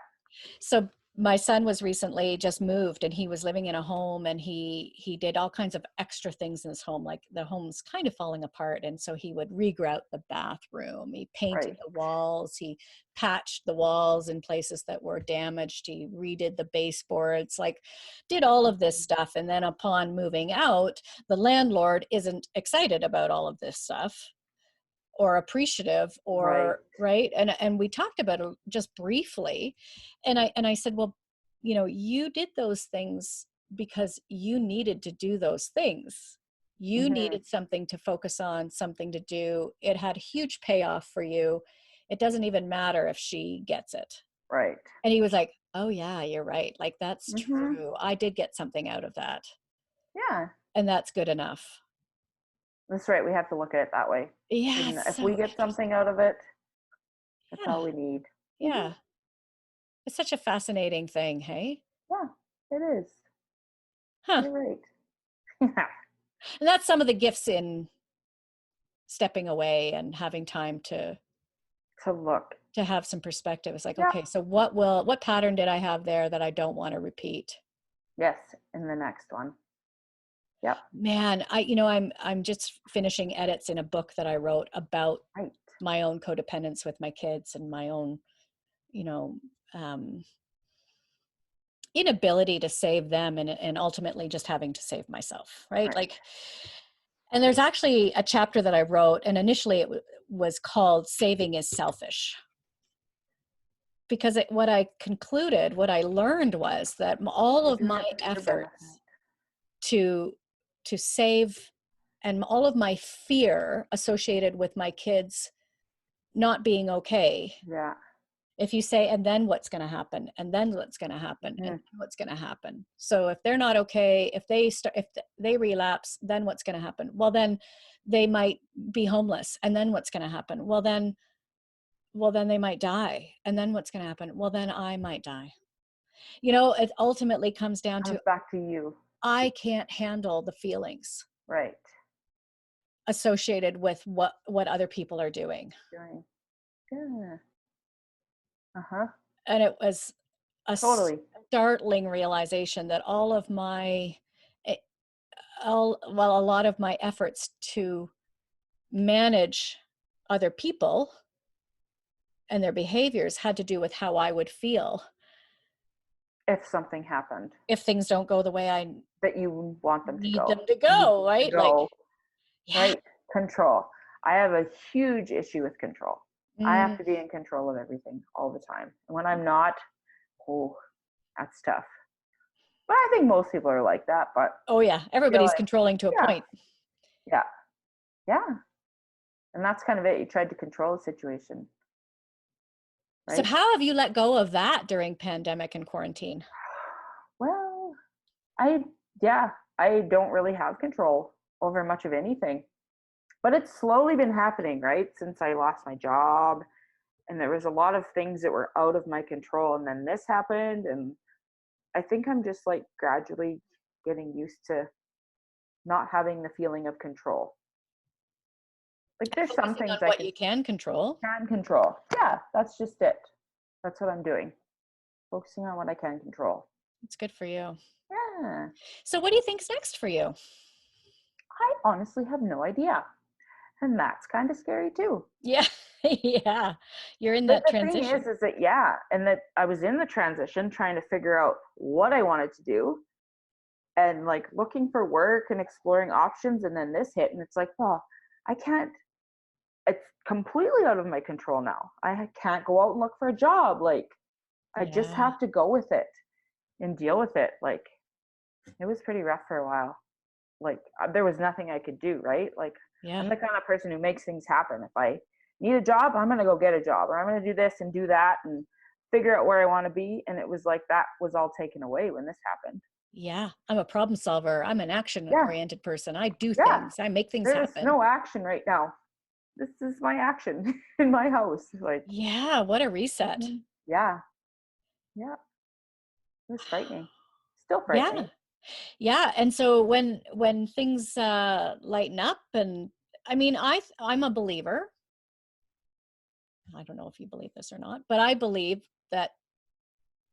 A: So my son was recently just moved and he was living in a home, and he did all kinds of extra things in his home. Like the home's kind of falling apart, and so he would regrout the bathroom, he painted
B: Right.
A: the walls, he patched the walls in places that were damaged, he redid the baseboards, like did all of this stuff. And then upon moving out, the landlord isn't excited about all of this stuff or appreciative,
B: Right.
A: or right. And we talked about it just briefly, and I said, well, you did those things because you needed to do those things. You
B: Mm-hmm.
A: needed something to focus on, something to do. It had huge payoff for you. It doesn't even matter if she gets it.
B: Right.
A: And he was like, oh yeah, you're right, like that's
B: Mm-hmm.
A: true, I did get something out of that,
B: Yeah.
A: and that's good enough.
B: That's right. We have to look at it that way.
A: Yeah,
B: And
A: it's
B: if
A: so
B: we get
A: interesting.
B: something out of it, That's
A: Yeah.
B: all we need. Mhm.
A: Yeah. It's such a fascinating thing, hey?
B: Yeah, it is.
A: Huh.
B: You're right. Yeah.
A: And that's some of the gifts in stepping away and having time
B: To look.
A: to have some perspective. It's like,
B: Yeah.
A: okay, so what pattern did I have there that I don't want to repeat?
B: Yes, in the next one. Yep.
A: Man, I'm just finishing edits in a book that I wrote about
B: Right.
A: my own codependence with my kids and my own, you know, um, inability to save them and ultimately just having to save myself, right?
B: Right.
A: Like, and there's actually a chapter that I wrote, and initially was called Saving is Selfish. Because what I concluded, what I learned was that all
B: You're
A: of
B: doing
A: my
B: it for your benefit.
A: efforts to save and all of my fear associated with my kids not being okay,
B: Yeah.
A: if you say, and then what's going to happen, and then what's going to happen, and
B: Mm.
A: then what's going to happen, so if they're not okay, if they relapse, then what's going to happen? Well, then they might be homeless, and then what's going to happen? Well then they might die, and then what's going to happen? Well, then I might die. It ultimately comes down to,
B: Comes back to you.
A: I can't handle the feelings
B: Right.
A: associated with what other people are doing.
B: Doing. Yeah. Uh-huh.
A: And it was a
B: Totally.
A: startling realization that all of my eh, well, a lot of my efforts to manage other people and their behaviors had to do with how I would feel
B: If something happened
A: if things don't go the way I
B: that you want them to
A: need them
B: go.
A: to
B: Need
A: go,
B: them to
A: right? Like,
B: go.
A: yeah.
B: Right. Control. I have a huge issue with control. I have
A: Mm,
B: to be in control of everything all the time. And when I'm not, oh, that's tough. But I think most people are like that. But
A: oh yeah,
B: I feel
A: everybody's
B: like,
A: controlling to a
B: yeah,
A: point.
B: yeah, yeah. And that's kind of it. You tried to control the situation,
A: So
B: right?
A: how have you let go of that during pandemic and quarantine?
B: Well, I, yeah, I don't really have control over much of anything. But it's slowly been happening, right? Since I lost my job, and there was a lot of things that were out of my control, and then this happened, and I think I'm just like gradually getting used to not having the feeling of control. Like there's some
A: Focusing on
B: things I
A: what you can control.
B: can control. Yeah, that's just it. That's what I'm doing. Focusing on what I can control.
A: It's good for you.
B: Yeah.
A: So what do you think's next for you?
B: I honestly have no idea. And that's kind of scary too.
A: Yeah. Yeah. You're in
B: But
A: that
B: the thing
A: transition.
B: is that yeah, and that I was in the transition trying to figure out what I wanted to do and like looking for work and exploring options, and then this hit and it's like, well, I can't, it's completely out of my control now. I can't go out and look for a job. Like I just
A: Yeah.
B: have to go with it and deal with it. Like it was pretty rough for a while. Like there was nothing I could do, right? Like
A: Yeah.
B: I'm the kind of person who makes things happen. If I need a job, I'm going to go get a job, or I'm going to do this and do that and figure out where I want to be. And it was like that was all taken away when this happened.
A: Yeah. I'm a problem solver. I'm an action
B: Yeah.
A: oriented person. I do
B: Yeah.
A: things. I make things
B: There's
A: happen.
B: no action right now. This is my action in my house. Like,
A: Yeah. What a reset.
B: yeah. Yeah. It was frightening. Still
A: Yeah.
B: frightening.
A: Yeah. And so when things lighten up, and I mean, I'm a believer. I don't know if you believe this or not, but I believe that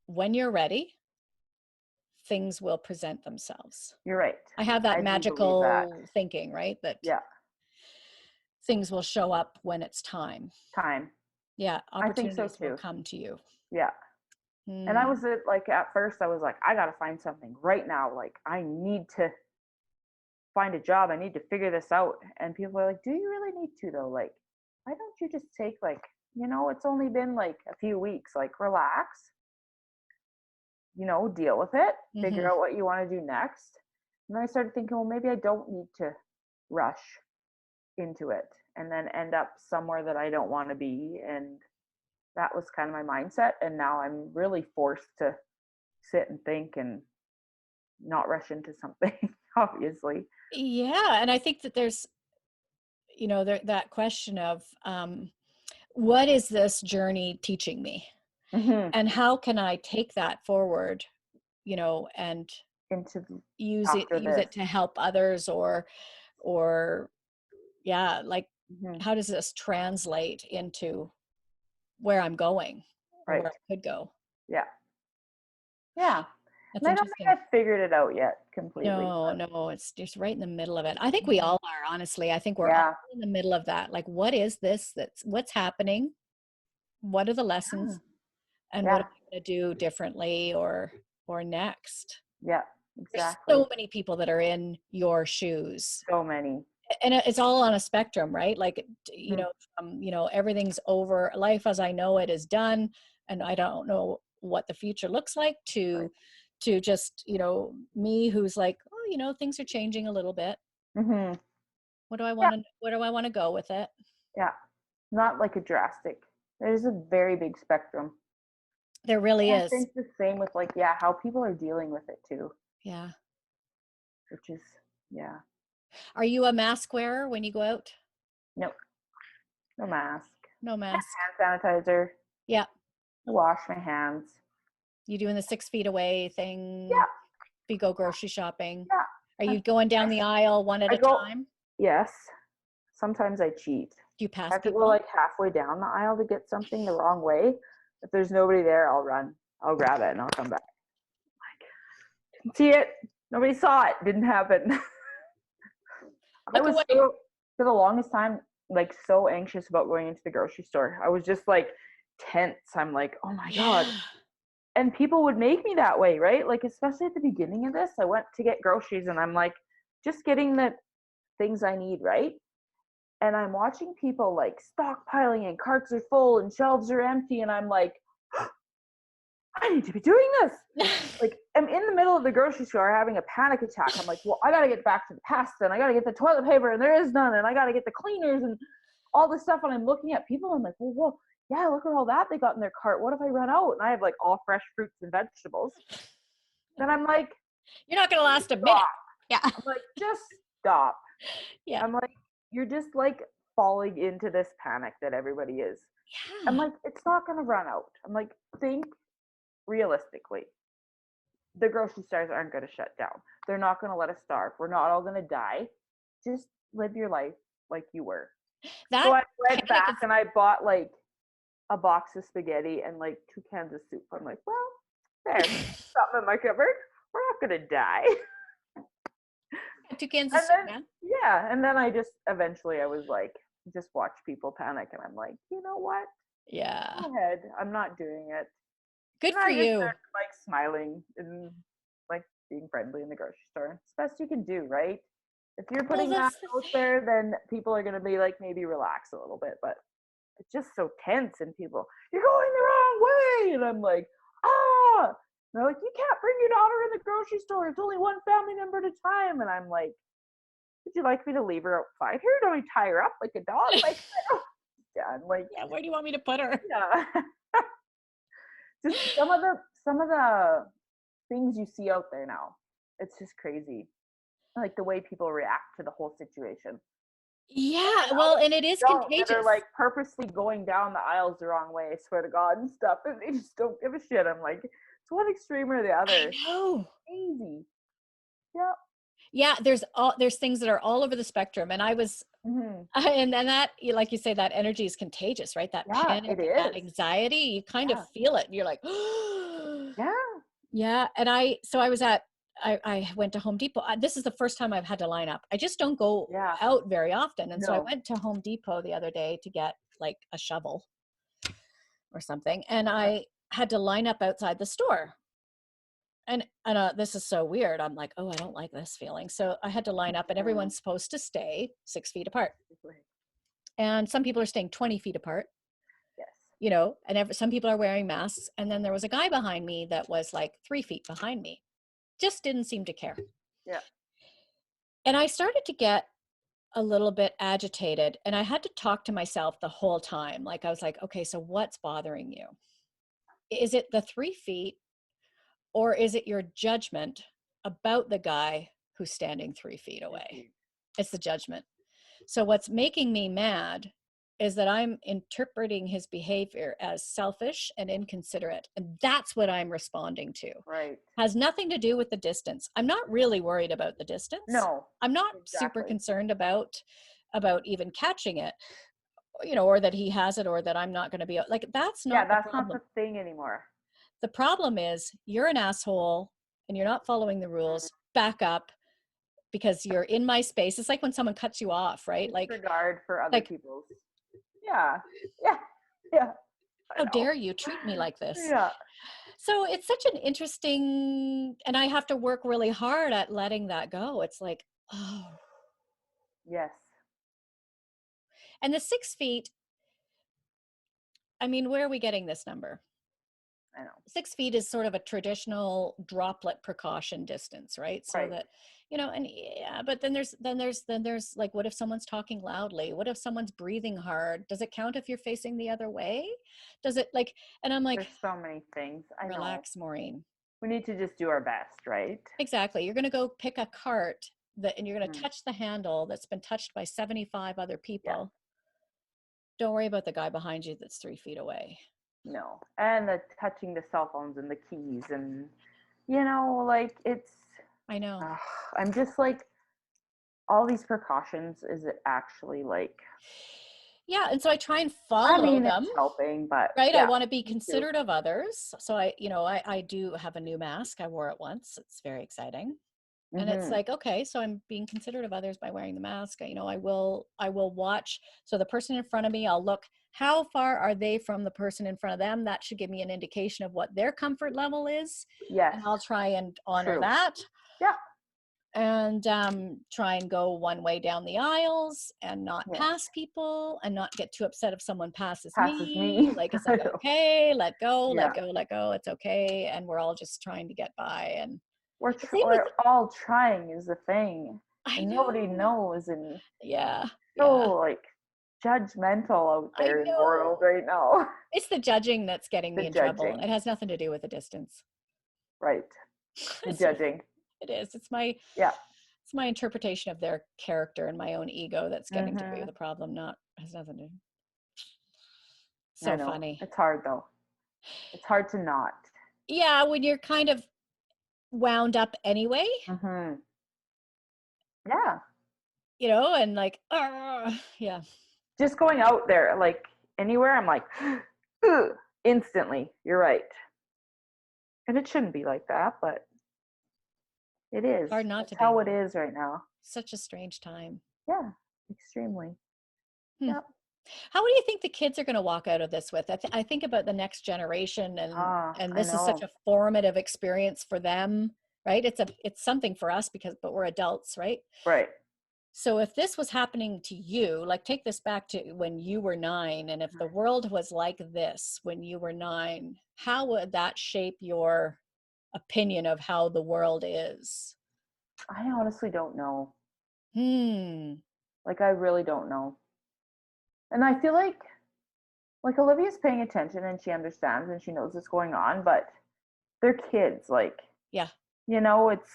A: when you're ready, things will present themselves.
B: You're right.
A: I have that
B: I do believe that.
A: magical thinking, right? That
B: Yeah.
A: things will show up when it's time.
B: Time.
A: Yeah,
B: I think so
A: opportunities will
B: too.
A: come to you.
B: Yeah. And I
A: Hmm.
B: was like, at first, I was like, I got to find something right now. Like, I need to find a job. I need to figure this out. And people are like, do you really need to, though? Like, why don't you just take, like, it's only been like a few weeks. Like, relax, deal with it,
A: Hmm.
B: figure out what you want to do next. And then I started thinking, well, maybe I don't need to rush into it and then end up somewhere that I don't want to be. And that was kind of my mindset. And now I'm really forced to sit and think and not rush into something, obviously.
A: Yeah, and I think that there's, that question of what is this journey teaching me?
B: Mm-hmm.
A: And how can I take that forward, and
B: Into
A: use it
B: after
A: use
B: this.
A: it to help others, or yeah, like
B: Mm-hmm.
A: how does this translate into where I'm going or
B: Right.
A: where I could go?
B: Yeah. Yeah.
A: That's
B: And I don't think
A: interesting.
B: I've figured it out yet completely.
A: No, it's just right in the middle of it. I think we
B: Mhm.
A: all are, honestly. I think we're all
B: Yeah.
A: in the middle of that. Like, what is this? What's happening? What are the
B: Yeah.
A: lessons? And what
B: Yeah.
A: am I going to do differently or next?
B: Yeah.
A: There's
B: Exactly.
A: so many people that are in your shoes,
B: So many.
A: and it's all on a spectrum, right? Like,
B: Mhm.
A: everything's over. Life as I know it is done, and I don't know what the future looks like,
B: Right.
A: to just, me who's like, oh, things are changing a little bit.
B: Mm-hmm. Yeah.
A: Where do I want to go with it?
B: Yeah. Not like a drastic. There's a very big spectrum.
A: There really
B: And I
A: is.
B: think the same with like, yeah, how people are dealing with it too,
A: Yeah.
B: which is, yeah.
A: Are you a mask wearer when you go out?
B: No, no mask.
A: No mask.
B: Hand sanitizer.
A: Yeah.
B: I wash my hands.
A: You doing the 6 feet away thing?
B: Yeah.
A: If you go grocery shopping, are
B: Yeah.
A: you going down the aisle one at
B: I
A: a
B: go,
A: time?
B: yes. Sometimes I cheat.
A: Do you
B: I
A: pass
B: have to go
A: people?
B: like halfway down the aisle to get something the wrong way. If there's nobody there, I'll run. I'll grab it and I'll come back. Like, see it. Nobody saw it. Didn't happen. I
A: Look
B: was
A: away.
B: so, for the longest time, like so anxious about going into the grocery store. I was just like tense. I'm like, oh my God.
A: Yeah.
B: And people would make me that way, right? Like, especially at the beginning of this, I went to get groceries and I'm like, just getting the things I need, right? And I'm watching people like stockpiling and carts are full and shelves are empty. And I'm like, I need to be doing this. Like, I'm in the middle of the grocery store having a panic attack. I'm like, well, I got to get back to the pasta and I got to get the toilet paper and there is none. And I got to get the cleaners and all this stuff. And I'm looking at people. I'm like, well, whoa, yeah, look at all that they got in their cart. What if I run out? And I have like all fresh fruits and vegetables. Then I'm like,
A: You're not going to last a minute.
B: stop.
A: Yeah.
B: I'm like, just stop.
A: Yeah.
B: I'm like, you're just like falling into this panic that everybody is. I'm
A: Yeah.
B: like, it's not going to run out. I'm like, think realistically. The grocery stores aren't going to shut down. They're not going to let us starve. We're not all going to die. Just live your life like you were. So
A: That
B: I went
A: panic
B: back
A: is,
B: and I bought like a box of spaghetti and like 2 cans of soup. I'm like, well, there, something in my cupboard. We're not going to die.
A: 2 cans of
B: And
A: soup,
B: then,
A: man.
B: yeah. And then I just eventually I was like, just watch people panic. And I'm like, you know what?
A: Yeah.
B: Go ahead. I'm not doing it.
A: Good
B: And
A: for
B: I just
A: you.
B: started like smiling and like being friendly in the grocery store. It's the best you can do, right? If you're
A: Well,
B: putting that
A: that's the
B: out
A: thing.
B: there, then people are gonna be like maybe relax a little bit. But it's just so tense and people, you're going the wrong way. And I'm like, ah. And they're like, you can't bring your daughter in the grocery store. It's only one family member at a time. And I'm like, would you like me to leave her outside here? Don't we tie her up like a dog? Like, yeah, I'm like,
A: Yeah. Where do you want me to put her?
B: yeah. Just some of the things you see out there now. It's just crazy. Like the way people react to the whole situation. And
A: Yeah.
B: then
A: Well,
B: others
A: and it is
B: don't that are
A: contagious.
B: like purposely going down the aisles the wrong way, I swear to God, and stuff. And they just don't give a shit. I'm like, it's one extreme or the
A: I
B: other.
A: know.
B: Crazy. Yeah.
A: Yeah. There's things that are all over the spectrum. And I was,
B: Mm-hmm.
A: and that, like you say, that energy is contagious, right? That
B: Yeah,
A: panic,
B: it
A: that
B: is.
A: anxiety, you kind of
B: Yeah.
A: feel it. And you're like,
B: Yeah.
A: yeah. And so I went to Home Depot. This is the first time I've had to line up. I just don't go
B: Yeah.
A: out very often. And so I
B: No.
A: went to Home Depot the other day to get like a shovel or something. And
B: Yeah.
A: I had to line up outside the store. And this is so weird. I'm like, oh, I don't like this feeling. So I had to line up, and everyone's supposed to stay 6 feet apart. And some people are staying 20 feet apart,
B: Yes.
A: and some people are wearing masks. And then there was a guy behind me that was like 3 feet behind me, just didn't seem to care.
B: Yeah.
A: And I started to get a little bit agitated, and I had to talk to myself the whole time. Like, I was like, okay, so what's bothering you? Is it the 3 feet, or is it your judgment about the guy who's standing 3 feet away? It's the judgment. So what's making me mad is that I'm interpreting his behavior as selfish and inconsiderate. And that's what I'm responding to.
B: Right.
A: Has nothing to do with the distance. I'm not really worried about the distance.
B: No,
A: I'm not super
B: exactly.
A: concerned about even catching it, you know, or that he has it, or that I'm not going to be like, that's
B: Yeah,
A: not the
B: that's not
A: problem.
B: the thing anymore.
A: The problem is you're an asshole and you're not following the rules. Back up, because you're in my space. It's like when someone cuts you off, right?
B: Disregard for other
A: Like,
B: people's. Yeah. Yeah. Yeah. I
A: how
B: know.
A: dare you treat me like this?
B: Yeah.
A: So it's such an interesting, and I have to work really hard at letting that go. It's like, oh,
B: Yes.
A: and the 6 feet, I mean, where are we getting this number?
B: I know.
A: 6 feet is sort of a traditional droplet precaution distance, right? So
B: Right.
A: that, you know, and yeah, but then there's like, what if someone's talking loudly? What if someone's breathing hard? Does it count if you're facing the other way? Does it, like, and I'm like,
B: There's so many things. I know.
A: relax, Maureen.
B: We need to just do our best, right?
A: Exactly. You're going to go pick a cart that, and you're going to
B: Mm.
A: touch the handle that's been touched by 75 other
B: Yeah.
A: people. Don't worry about the guy behind you that's 3 feet away.
B: No. And the touching the cell phones and the keys and you know, like it's
A: I know.
B: I'm just like all these precautions, is it actually like
A: Yeah. And so I try and
B: I
A: follow
B: mean
A: them,
B: it's helping, but
A: right? I
B: yeah,
A: want to be
B: me too.
A: considerate of others. So I do have a new mask. I wore it once. It's very exciting. And it's
B: Mhm.
A: like, okay, so I'm being considerate of others by wearing the mask. You know, I will watch. So the person in front of me, I'll look, how far are they from the person in front of them? That should give me an indication of what their comfort level is.
B: Yes.
A: And I'll try and honor
B: True.
A: that,
B: Yeah.
A: and try and go one way down the aisles and not
B: Yes.
A: pass people, and not get too upset if someone passes
B: Passes
A: me.
B: me.
A: Like, it's
B: I
A: like,
B: know.
A: okay, let go,
B: Yeah.
A: let go, let go. It's okay. And we're all just trying to get by. And it's even with,
B: We're all trying is the thing.
A: I
B: And nobody
A: know.
B: knows and
A: Yeah.
B: so
A: Yeah.
B: like judgmental out
A: I
B: there in the world
A: know.
B: right now.
A: It's the judging that's getting
B: The
A: me in trouble.
B: judging.
A: It has nothing to do with the distance.
B: Right. The
A: So
B: judging.
A: it is.
B: Yeah.
A: It's my interpretation of their character and my own ego that's getting to be
B: Mhm.
A: the problem, not has nothing to.
B: I
A: So
B: know.
A: funny.
B: It's hard though. It's hard to not.
A: Yeah, when you're kind of wound up anyway,
B: Mhm. Yeah.
A: you know, and like, yeah.
B: Just going out there like anywhere I'm like ugh, instantly. You're right. And it shouldn't be like that, but it is.
A: Hard not
B: That's
A: to be
B: how it
A: though.
B: is right now.
A: Such a strange time.
B: Yeah. Extremely.
A: Hmm.
B: Yeah.
A: How do you think the kids are going to walk out of this with? I think about the next generation, and
B: I
A: this is such
B: know.
A: a formative experience for them, right? It's something for us but we're adults, right?
B: Right.
A: So if this was happening to you, like, take this back to when you were 9, and if the world was like this when you were 9, how would that shape your opinion of how the world is?
B: I honestly don't know.
A: Hmm.
B: Like I really don't know. And I feel like Olivia's paying attention and she understands and she knows what's going on, but they're kids. Like,
A: Yeah.
B: you know, it's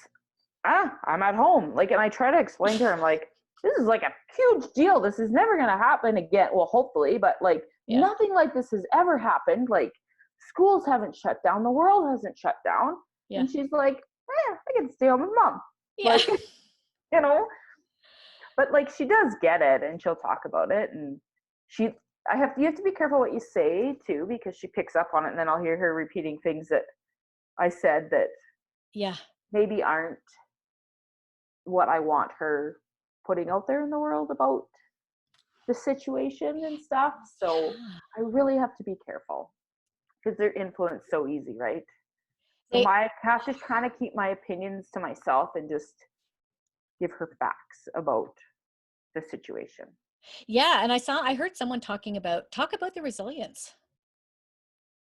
B: I'm at home. Like, and I try to explain to her, I'm like, this is like a huge deal. This is never gonna happen again. Well, hopefully, but like
A: Yeah.
B: nothing like this has ever happened. Like schools haven't shut down, the world hasn't shut down.
A: Yeah.
B: And she's like, I can stay home with mom.
A: Yeah.
B: Like, you know, but like she does get it and she'll talk about it and she you have to be careful what you say too because she picks up on it and then I'll hear her repeating things that I said that
A: Yeah.
B: maybe aren't what I want her putting out there in the world about the situation and stuff. So
A: Yeah.
B: I really have to be careful because they're influenced so easy, right? So
A: They,
B: I have to kind of keep my opinions to myself and just give her facts about the situation.
A: yeah. And I heard someone talk about the resilience.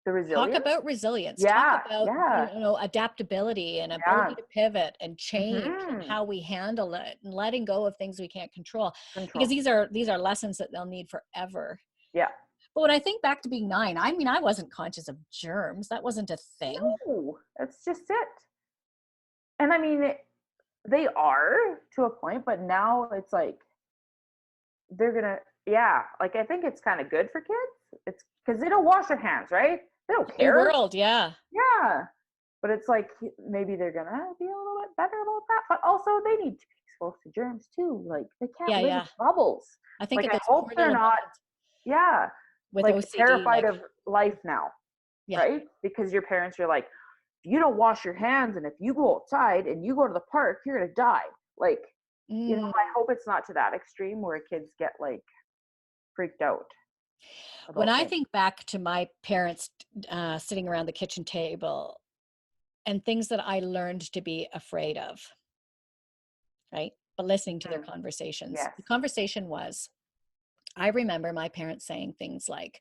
B: The
A: Talk
B: resilience?
A: about resilience. Talk
B: Yeah,
A: about,
B: yeah,
A: adaptability and ability
B: yeah.
A: to pivot and change, and
B: Mm-hmm.
A: how we handle it, and letting go of things we can't control. Because
B: Control.
A: these are lessons that they'll need forever.
B: Yeah.
A: But when I think back to being 9, I mean, I wasn't conscious of germs. That wasn't a thing.
B: No, that's just it. And I mean, they are to a point, but now it's like they're gonna. yeah, like I think it's kind of good for kids. It's because they don't wash their hands, right? They don't
A: New
B: care.
A: world, yeah.
B: Yeah. But it's like maybe they're gonna be a little bit better about that. But also they need to be exposed to germs too. Like they can't
A: Yeah,
B: live in
A: yeah.
B: bubbles.
A: I think
B: Like
A: at
B: I
A: those
B: hope
A: poor
B: they're
A: little
B: not,
A: minds
B: yeah,
A: with
B: like
A: OCD,
B: terrified
A: like,
B: of life now,
A: yeah.
B: right? Because your parents are like, you don't wash your hands, and if you go outside and you go to the park, you're gonna die. Like,
A: Mm.
B: I hope it's not to that extreme where kids get like freaked out
A: When
B: about
A: I
B: things.
A: think back to my parents sitting around the kitchen table and things that I learned to be afraid of, right? But listening to their
B: Mhm.
A: conversations.
B: Yes.
A: The conversation was, I remember my parents saying things like,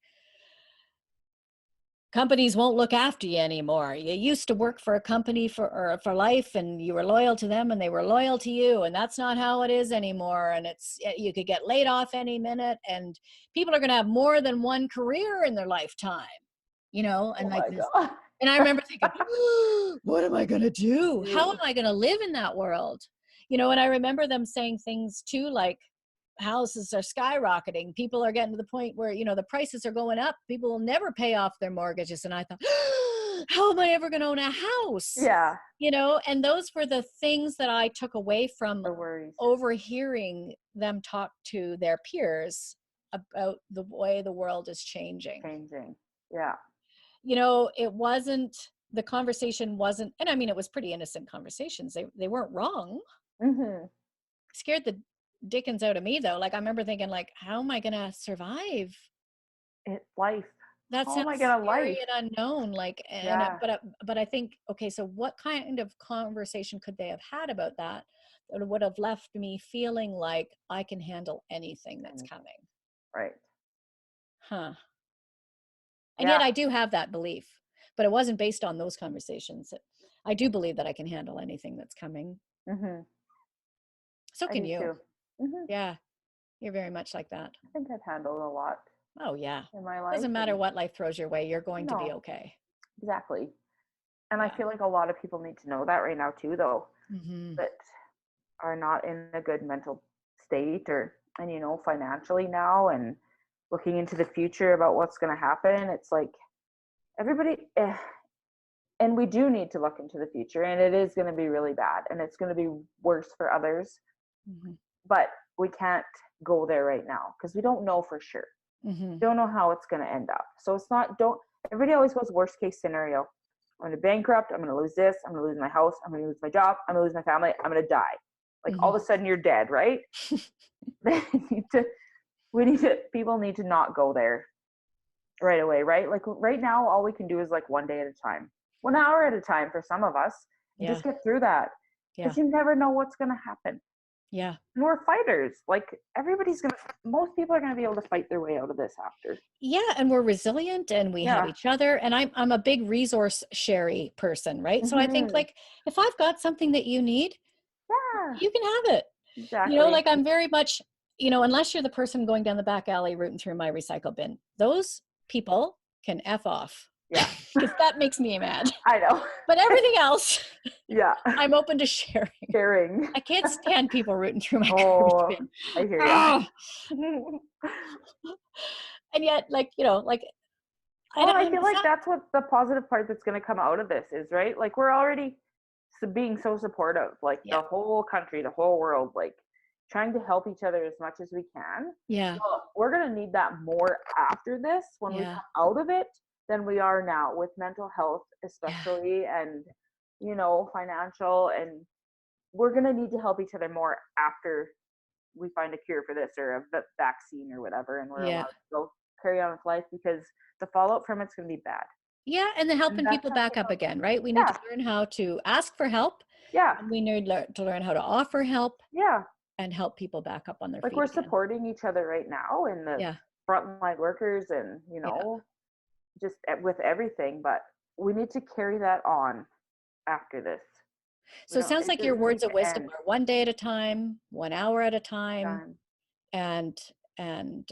A: companies won't look after you anymore. You used to work for a company for life, and you were loyal to them and they were loyal to you, and that's not how it is anymore. And it's, you could get laid off any minute, and people are going to have more than one career in their lifetime, and
B: Oh
A: like
B: my
A: this.
B: god.
A: And I remember thinking, what am I going to do? How am
B: You.
A: I going to live in that world? And I remember them saying things too, like, houses are skyrocketing. People are getting to the point where, the prices are going up. People will never pay off their mortgages. And I thought, how am I ever going to own a house?
B: Yeah.
A: And those were the things that I took away from
B: The worries.
A: overhearing them talk to their peers about the way the world is changing.
B: Changing. Yeah.
A: It wasn't, the conversation wasn't, and I mean, it was pretty innocent conversations. They weren't wrong.
B: Mm-hmm.
A: Scared the dickens out of me though. Like I remember thinking, like, how am I gonna survive?
B: It's life.
A: That
B: How am I
A: sounds
B: gonna
A: scary
B: life?
A: and unknown. Like,
B: Yeah.
A: but I think, okay, so what kind of conversation could they have had about that would have left me feeling like I can handle anything that's
B: And
A: coming?
B: right.
A: Huh. And yet
B: Yeah.
A: I do have that belief, but it wasn't based on those conversations. I do believe that I can handle anything that's coming.
B: Mm-hmm.
A: So
B: I
A: can
B: do
A: you.
B: too. Mm-hmm.
A: Yeah, you're very much like that.
B: I think I've handled a lot
A: Oh yeah.
B: in my life,
A: Doesn't matter
B: and
A: what life throws your way, you're going to be
B: no,
A: okay.
B: exactly. And I
A: Yeah.
B: feel like a lot of people need to know that right now too, though,
A: Hmm.
B: that are not in a good mental state, or and financially now, and looking into the future about what's going to happen. It's like everybody, and we do need to look into the future, and it is going to be really bad, and it's going to be worse for others,
A: Hmm.
B: but we can't go there right now because we don't know for sure.
A: Hmm.
B: Don't know how it's going to end up. So it's not, don't, everybody always goes worst case scenario. I'm going to bankrupt. I'm going to lose this. I'm going to lose my house. I'm going to lose my job. I'm going to lose my family. I'm going to die. Like all
A: Hmm.
B: of a sudden you're dead, right? People need to not go there right away, right? Like right now, all we can do is like one day at a time, 1 hour at a time for some of us, and
A: Yeah.
B: just get through that
A: Yeah.
B: because you never know what's going to happen.
A: Yeah.
B: And we're fighters. Like most people are going to be able to fight their way out of this after.
A: Yeah. And we're resilient and we have
B: Yeah.
A: each other. And I'm a big resource sharey person, right? So I think,
B: Mm-hmm.
A: like, if I've got something that you need,
B: Yeah.
A: you can have it.
B: Exactly.
A: Like I'm very much, unless you're the person going down the back alley rooting through my recycle bin, those people can F off
B: Yeah.
A: because that makes me mad.
B: I know.
A: But everything else,
B: Yeah.
A: I'm open to sharing.
B: Sharing.
A: I can't stand people rooting through my garbage
B: Oh,
A: bin.
B: I hear
A: Ah!
B: you.
A: And yet, like,
B: Well, and I
A: I'm
B: feel
A: it's
B: like
A: not,
B: that's what the positive part that's going to come out of this is, right? Like we're already being so supportive, like
A: yeah,
B: the whole country, the whole world, like trying to help each other as much as we can.
A: yeah,
B: Well, we're going to need that more after this when we
A: yeah,
B: come out of it than we are now with mental health,
A: yeah,
B: especially, and financial, and we're going to need to help each other more after we find a cure for this or a vaccine or whatever, and we're allowed
A: yeah.
B: to go carry on with life, because the fallout from it's going to be bad.
A: Yeah, and then
B: And
A: helping
B: that's
A: people
B: how
A: back up again, right? We need
B: yeah,
A: to learn how to ask for help,
B: yeah,
A: and we need to learn how to offer help
B: yeah.
A: and help people back up on their
B: Like
A: feet
B: we're
A: again.
B: supporting each other right now, and the
A: Yeah,
B: frontline workers, and
A: yeah.
B: just with everything. But we need to carry that on after this. We
A: So it
B: don't.
A: sounds
B: It
A: like your
B: doesn't need
A: words of
B: to
A: wisdom
B: end.
A: are one day at a time, 1 hour at a time,
B: Time.
A: and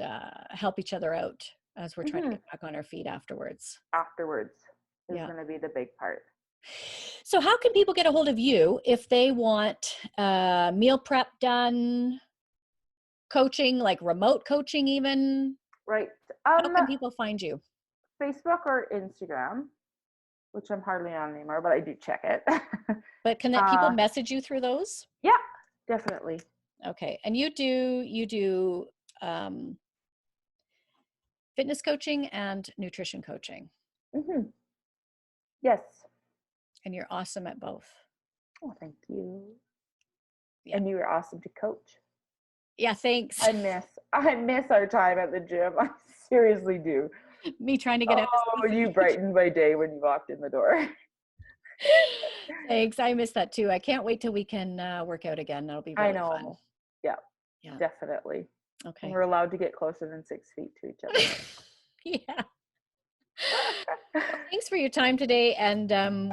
A: help each other out as we're trying to
B: Hmm.
A: get back on our feet afterwards.
B: Afterwards is
A: Yeah.
B: going to be the big part.
A: So how can people get a hold of you if they want meal prep done, coaching, like remote coaching even?
B: Right.
A: How can people find you?
B: Facebook or Instagram, which I'm hardly on anymore, but I do check it.
A: But can that people message you through those?
B: Yeah, definitely.
A: Okay. And you do fitness coaching and nutrition coaching.
B: Mm-hmm. Yes.
A: And you're awesome at both.
B: Oh, thank you.
A: Yeah.
B: And you were awesome to coach.
A: Yeah, thanks.
B: I miss our time at the gym. I seriously do.
A: Me trying to get out.
B: Oh, you brightened my day when you walked in the door.
A: Thanks. I miss that too. I can't wait till we can work out again. That'll be really fun.
B: Yeah,
A: Yeah.
B: definitely.
A: Okay.
B: And we're allowed to get closer than 6 feet to each other.
A: Yeah. Well, thanks for your time today, and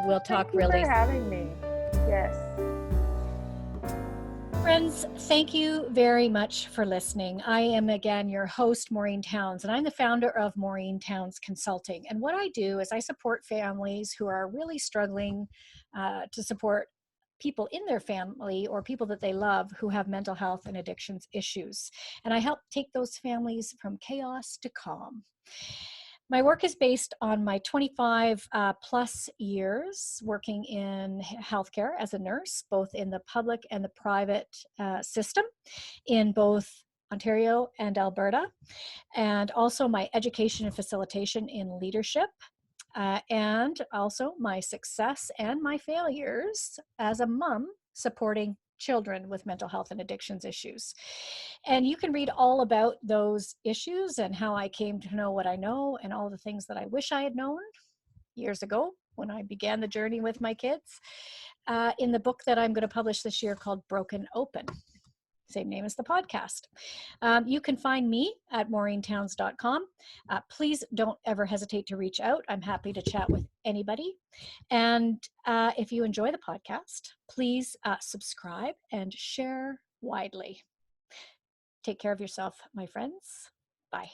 A: we'll talk
B: Thank you
A: really
B: for having me. Yes.
A: Friends, thank you very much for listening. I am again your host, Maureen Towns, and I'm the founder of Maureen Towns Consulting. And what I do is I support families who are really struggling to support people in their family or people that they love who have mental health and addictions issues. And I help take those families from chaos to calm. My work is based on my 25 plus years working in healthcare as a nurse, both in the public and the private system in both Ontario and Alberta, and also my education and facilitation in leadership. And also my success and my failures as a mom supporting children with mental health and addictions issues. And you can read all about those issues and how I came to know what I know and all the things that I wish I had known years ago when I began the journey with my kids in the book that I'm going to publish this year called Broken Open. Same name as the podcast. You can find me at MaureenTowns.com. Please don't ever hesitate to reach out. I'm happy to chat with anybody. And if you enjoy the podcast, please subscribe and share widely. Take care of yourself, my friends. Bye.